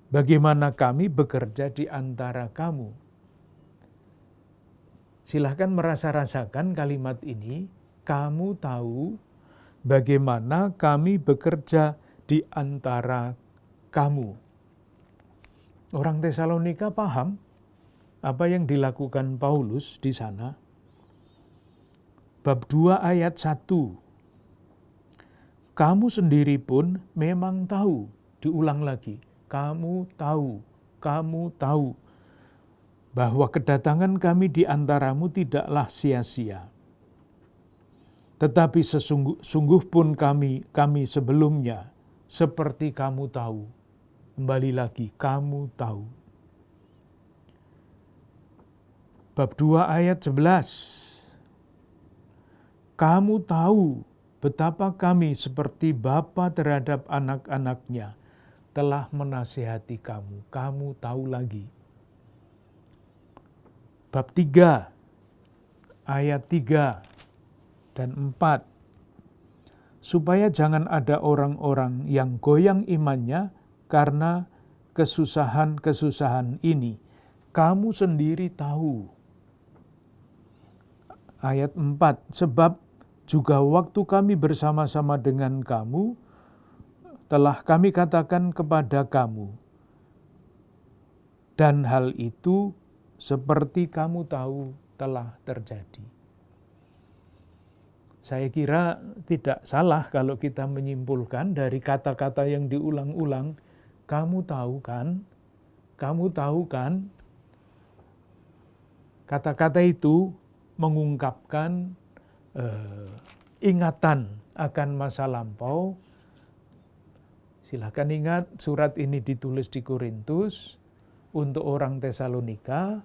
bagaimana kami bekerja di antara kamu. Silahkan merasa-rasakan kalimat ini, kamu tahu bagaimana kami bekerja di antara kamu. Orang Tesalonika paham apa yang dilakukan Paulus di sana. Bab 2 ayat 1. Kamu sendiri pun memang tahu, diulang lagi. Kamu tahu bahwa kedatangan kami di antaramu tidaklah sia-sia. Tetapi sungguh pun kami sebelumnya seperti kamu tahu. Kembali lagi, kamu tahu. Bab 2 ayat 11. Kamu tahu betapa kami seperti bapa terhadap anak-anaknya telah menasihati kamu. Kamu tahu lagi. Bab 3 ayat 3 dan 4. Supaya jangan ada orang-orang yang goyang imannya karena kesusahan-kesusahan ini. Kamu sendiri tahu. Ayat 4. Sebab juga waktu kami bersama-sama dengan kamu, telah kami katakan kepada kamu. Dan hal itu seperti kamu tahu telah terjadi. Saya kira tidak salah kalau kita menyimpulkan dari kata-kata yang diulang-ulang, kamu tahu kan? Kata-kata itu mengungkapkan ingatan akan masa lampau. Silakan ingat, surat ini ditulis di Korintus untuk orang Tesalonika,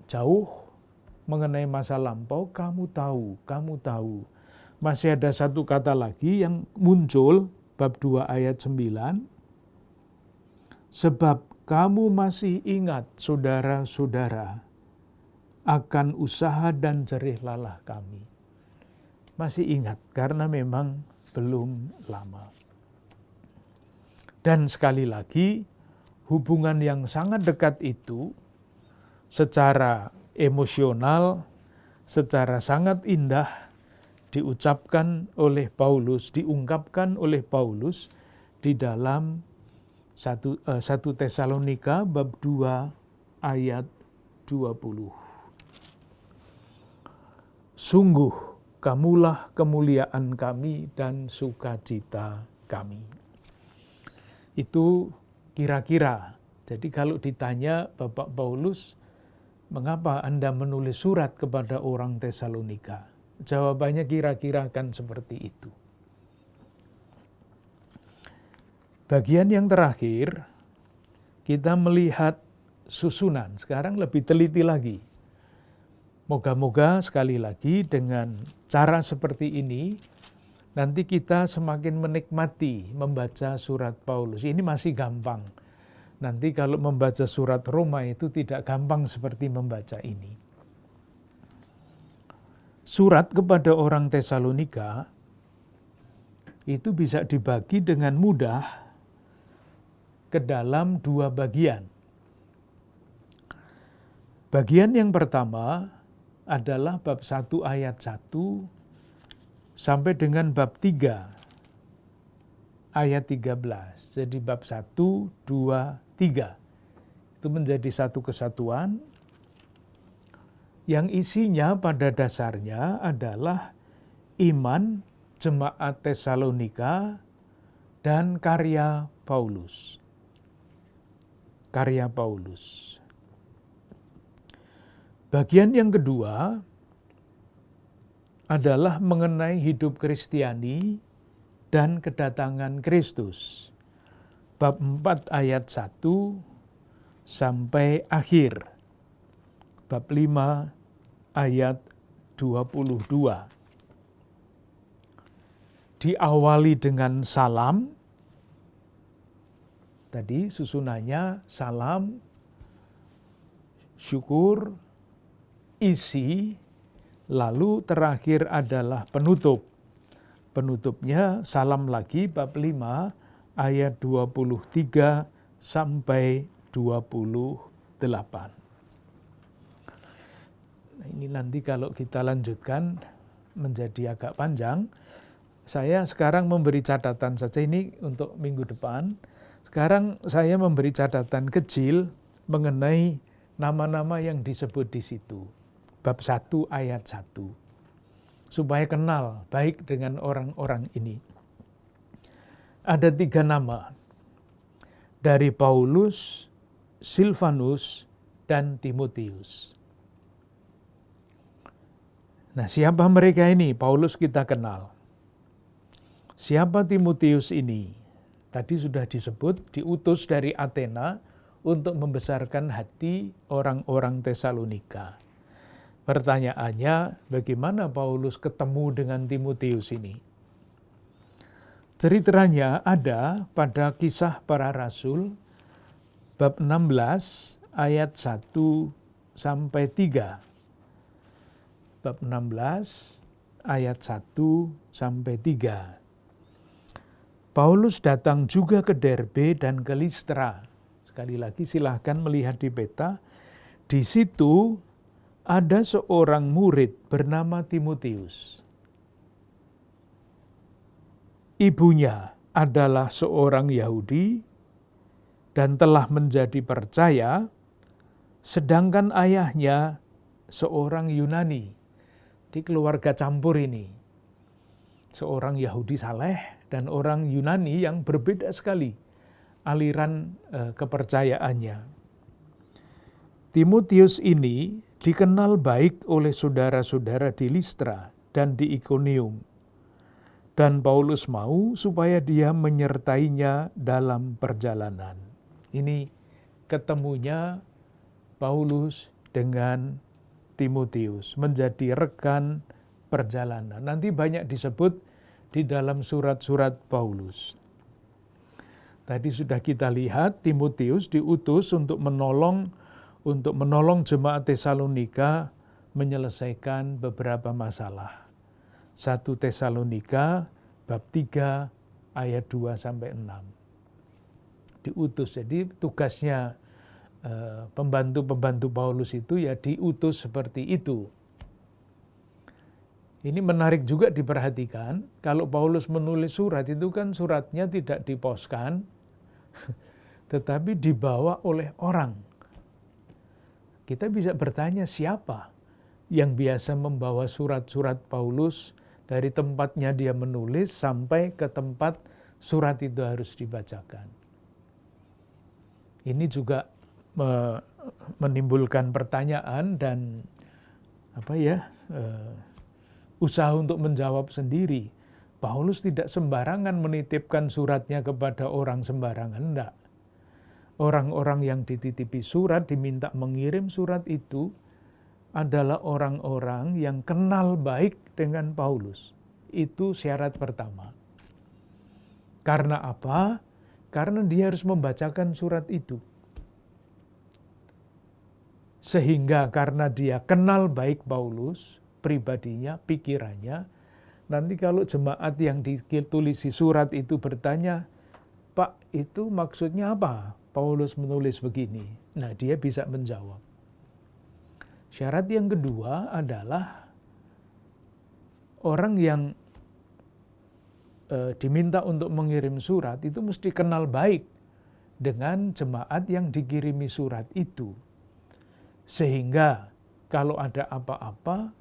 jauh mengenai masa lampau, kamu tahu. Masih ada satu kata lagi yang muncul, bab 2 ayat 9. Sebab kamu masih ingat, saudara-saudara, akan usaha dan jerih lelah kami. Masih ingat, karena memang belum lama. Dan sekali lagi, hubungan yang sangat dekat itu secara emosional, secara sangat indah diucapkan oleh Paulus, diungkapkan oleh Paulus di dalam 1 Tesalonika bab 2 ayat 20. Sungguh kamulah kemuliaan kami dan sukacita kami. Itu kira-kira. Jadi kalau ditanya Bapak Paulus, mengapa Anda menulis surat kepada orang Tesalonika? Jawabannya kira-kira akan seperti itu. Bagian yang terakhir, kita melihat susunan. Sekarang lebih teliti lagi. Moga-moga sekali lagi dengan cara seperti ini, nanti kita semakin menikmati membaca surat Paulus. Ini masih gampang. Nanti kalau membaca surat Roma itu tidak gampang seperti membaca ini. Surat kepada orang Tesalonika itu bisa dibagi dengan mudah ke dalam 2 bagian. Bagian yang pertama adalah bab 1 ayat 1 sampai dengan bab 3 ayat 13. Jadi bab 1, 2, 3. Itu menjadi satu kesatuan yang isinya pada dasarnya adalah iman jemaat Tesalonika dan karya Paulus. Karya Paulus. Bagian yang kedua adalah mengenai hidup Kristiani dan kedatangan Kristus. Bab 4 ayat 1 sampai akhir. Bab 5 ayat 22. Diawali dengan salam. Tadi susunannya salam, syukur, isi, lalu terakhir adalah penutup. Penutupnya salam lagi bab 5 ayat 23 sampai 28. Ini nanti kalau kita lanjutkan menjadi agak panjang. Saya sekarang memberi catatan saja ini untuk minggu depan. Sekarang saya memberi catatan kecil mengenai nama-nama yang disebut di situ. Bab 1 ayat 1. Supaya kenal baik dengan orang-orang ini. Ada 3 nama. Dari Paulus, Silvanus, dan Timotius. Nah, siapa mereka ini? Paulus kita kenal. Siapa Timotius ini? Tadi sudah disebut, diutus dari Athena untuk membesarkan hati orang-orang Tesalonika. Pertanyaannya, bagaimana Paulus ketemu dengan Timotius ini? Ceritanya ada pada Kisah Para Rasul, bab 16, ayat 1 sampai 3. Bab 16 ayat 1 sampai 3. Paulus datang juga ke Derbe dan ke Listra. Sekali lagi silahkan melihat di peta. Di situ ada seorang murid bernama Timotius. Ibunya adalah seorang Yahudi dan telah menjadi percaya, sedangkan ayahnya seorang Yunani. Di keluarga campur ini. Seorang Yahudi saleh dan orang Yunani yang berbeda sekali aliran kepercayaannya. Timotius ini dikenal baik oleh saudara-saudara di Listra dan di Ikonium. Dan Paulus mau supaya dia menyertainya dalam perjalanan. Ini ketemunya Paulus dengan Timotius menjadi rekan perjalanan. Nanti banyak disebut di dalam surat-surat Paulus. Tadi sudah kita lihat Timotius diutus untuk menolong jemaat Tesalonika menyelesaikan beberapa masalah. 1 Tesalonika bab 3 ayat 2 sampai 6. Diutus. Jadi tugasnya pembantu-pembantu Paulus itu ya diutus seperti itu. Ini menarik juga diperhatikan, kalau Paulus menulis surat itu kan suratnya tidak diposkan, tetapi dibawa oleh orang. Kita bisa bertanya siapa yang biasa membawa surat-surat Paulus dari tempatnya dia menulis sampai ke tempat surat itu harus dibacakan. Ini juga menimbulkan pertanyaan dan usaha untuk menjawab sendiri. Paulus tidak sembarangan menitipkan suratnya kepada orang sembarangan, enggak. Orang-orang yang dititipi surat, diminta mengirim surat itu adalah orang-orang yang kenal baik dengan Paulus. Itu syarat pertama. Karena apa? Karena dia harus membacakan surat itu. Sehingga karena dia kenal baik Paulus, pribadinya, pikirannya, nanti kalau jemaat yang ditulisi surat itu bertanya, Pak, itu maksudnya apa? Paulus menulis begini. Nah, dia bisa menjawab. Syarat yang kedua adalah orang yang diminta untuk mengirim surat itu mesti kenal baik dengan jemaat yang dikirimi surat itu. Sehingga kalau ada apa-apa,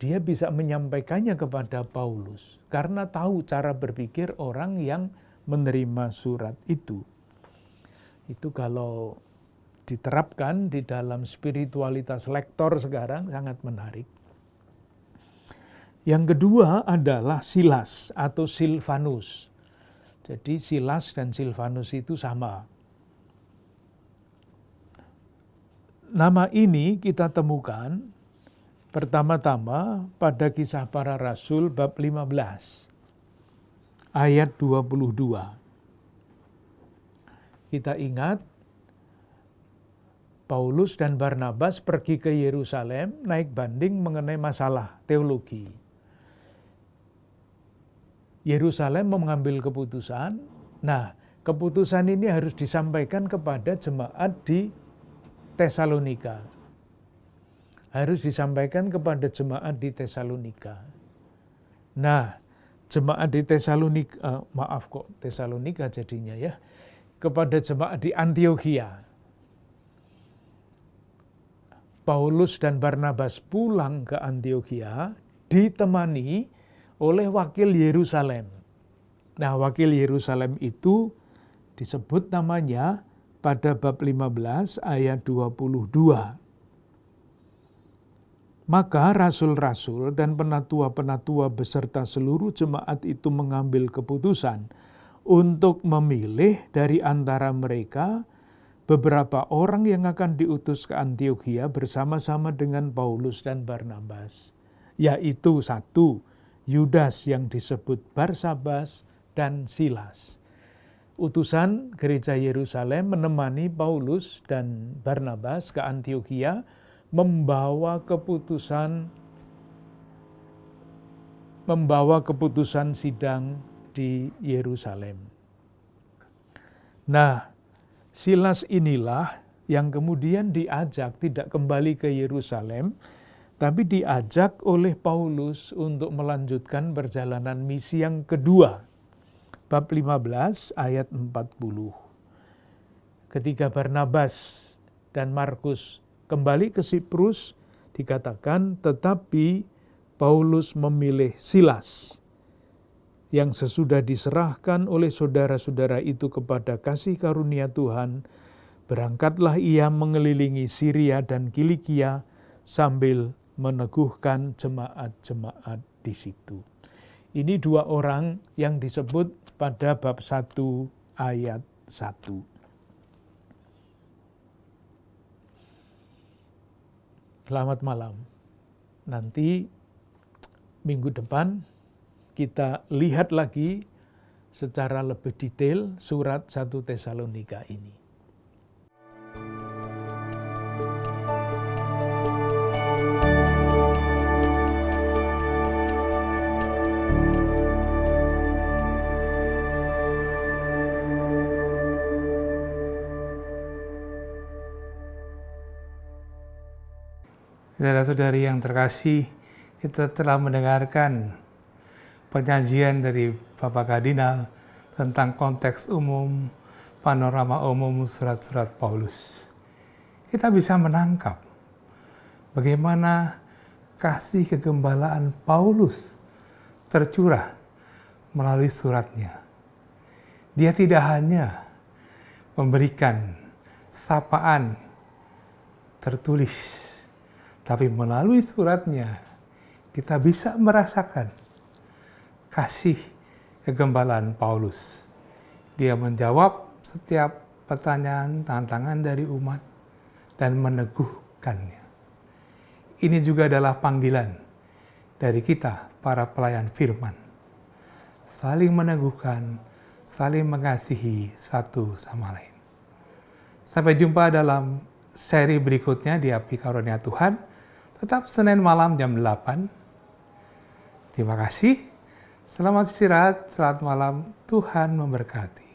dia bisa menyampaikannya kepada Paulus. Karena tahu cara berpikir orang yang menerima surat itu. Itu kalau diterapkan di dalam spiritualitas lektor sekarang sangat menarik. Yang kedua adalah Silas atau Silvanus. Jadi Silas dan Silvanus itu sama. Nama ini kita temukan pertama-tama pada Kisah Para Rasul bab 15 ayat 22. Kita ingat Paulus dan Barnabas pergi ke Yerusalem naik banding mengenai masalah teologi. Yerusalem mengambil keputusan. Nah, keputusan ini harus disampaikan kepada jemaat di Tesalonika. Harus disampaikan kepada jemaat di Tesalonika. Nah, jemaat di Tesalonika, Tesalonika jadinya ya, kepada jemaat di Antiokhia. Paulus dan Barnabas pulang ke Antiokhia ditemani oleh wakil Yerusalem. Nah, wakil Yerusalem itu disebut namanya pada bab 15 ayat 22. Maka rasul-rasul dan penatua-penatua beserta seluruh jemaat itu mengambil keputusan untuk memilih dari antara mereka beberapa orang yang akan diutus ke Antiokhia bersama-sama dengan Paulus dan Barnabas, yaitu satu, Yudas yang disebut Barsabas dan Silas. Utusan gereja Yerusalem menemani Paulus dan Barnabas ke Antiokhia membawa keputusan sidang di Yerusalem. Nah, Silas inilah yang kemudian diajak tidak kembali ke Yerusalem, tapi diajak oleh Paulus untuk melanjutkan perjalanan misi yang kedua. Bab 15 ayat 40. Ketika Barnabas dan Markus kembali ke Siprus, dikatakan tetapi Paulus memilih Silas yang sesudah diserahkan oleh saudara-saudara itu kepada kasih karunia Tuhan, berangkatlah ia mengelilingi Syria dan Kilikia sambil meneguhkan jemaat-jemaat di situ. Ini dua orang yang disebut pada bab 1 ayat 1. Selamat malam. Nanti minggu depan kita lihat lagi secara lebih detail surat 1 Tesalonika ini. Saudara-saudari yang terkasih, kita telah mendengarkan penyajian dari Bapak Kardinal tentang konteks umum, panorama umum surat-surat Paulus. Kita bisa menangkap bagaimana kasih kegembalaan Paulus tercurah melalui suratnya. Dia tidak hanya memberikan sapaan tertulis, tapi melalui suratnya kita bisa merasakan kasih kegembalaan Paulus. Dia menjawab setiap pertanyaan, tantangan dari umat dan meneguhkannya. Ini juga adalah panggilan dari kita, para pelayan firman. Saling meneguhkan, saling mengasihi satu sama lain. Sampai jumpa dalam seri berikutnya di Api Karunia Tuhan. Tetap Senin malam jam 8. Terima kasih. Selamat istirahat, selamat malam. Tuhan memberkati.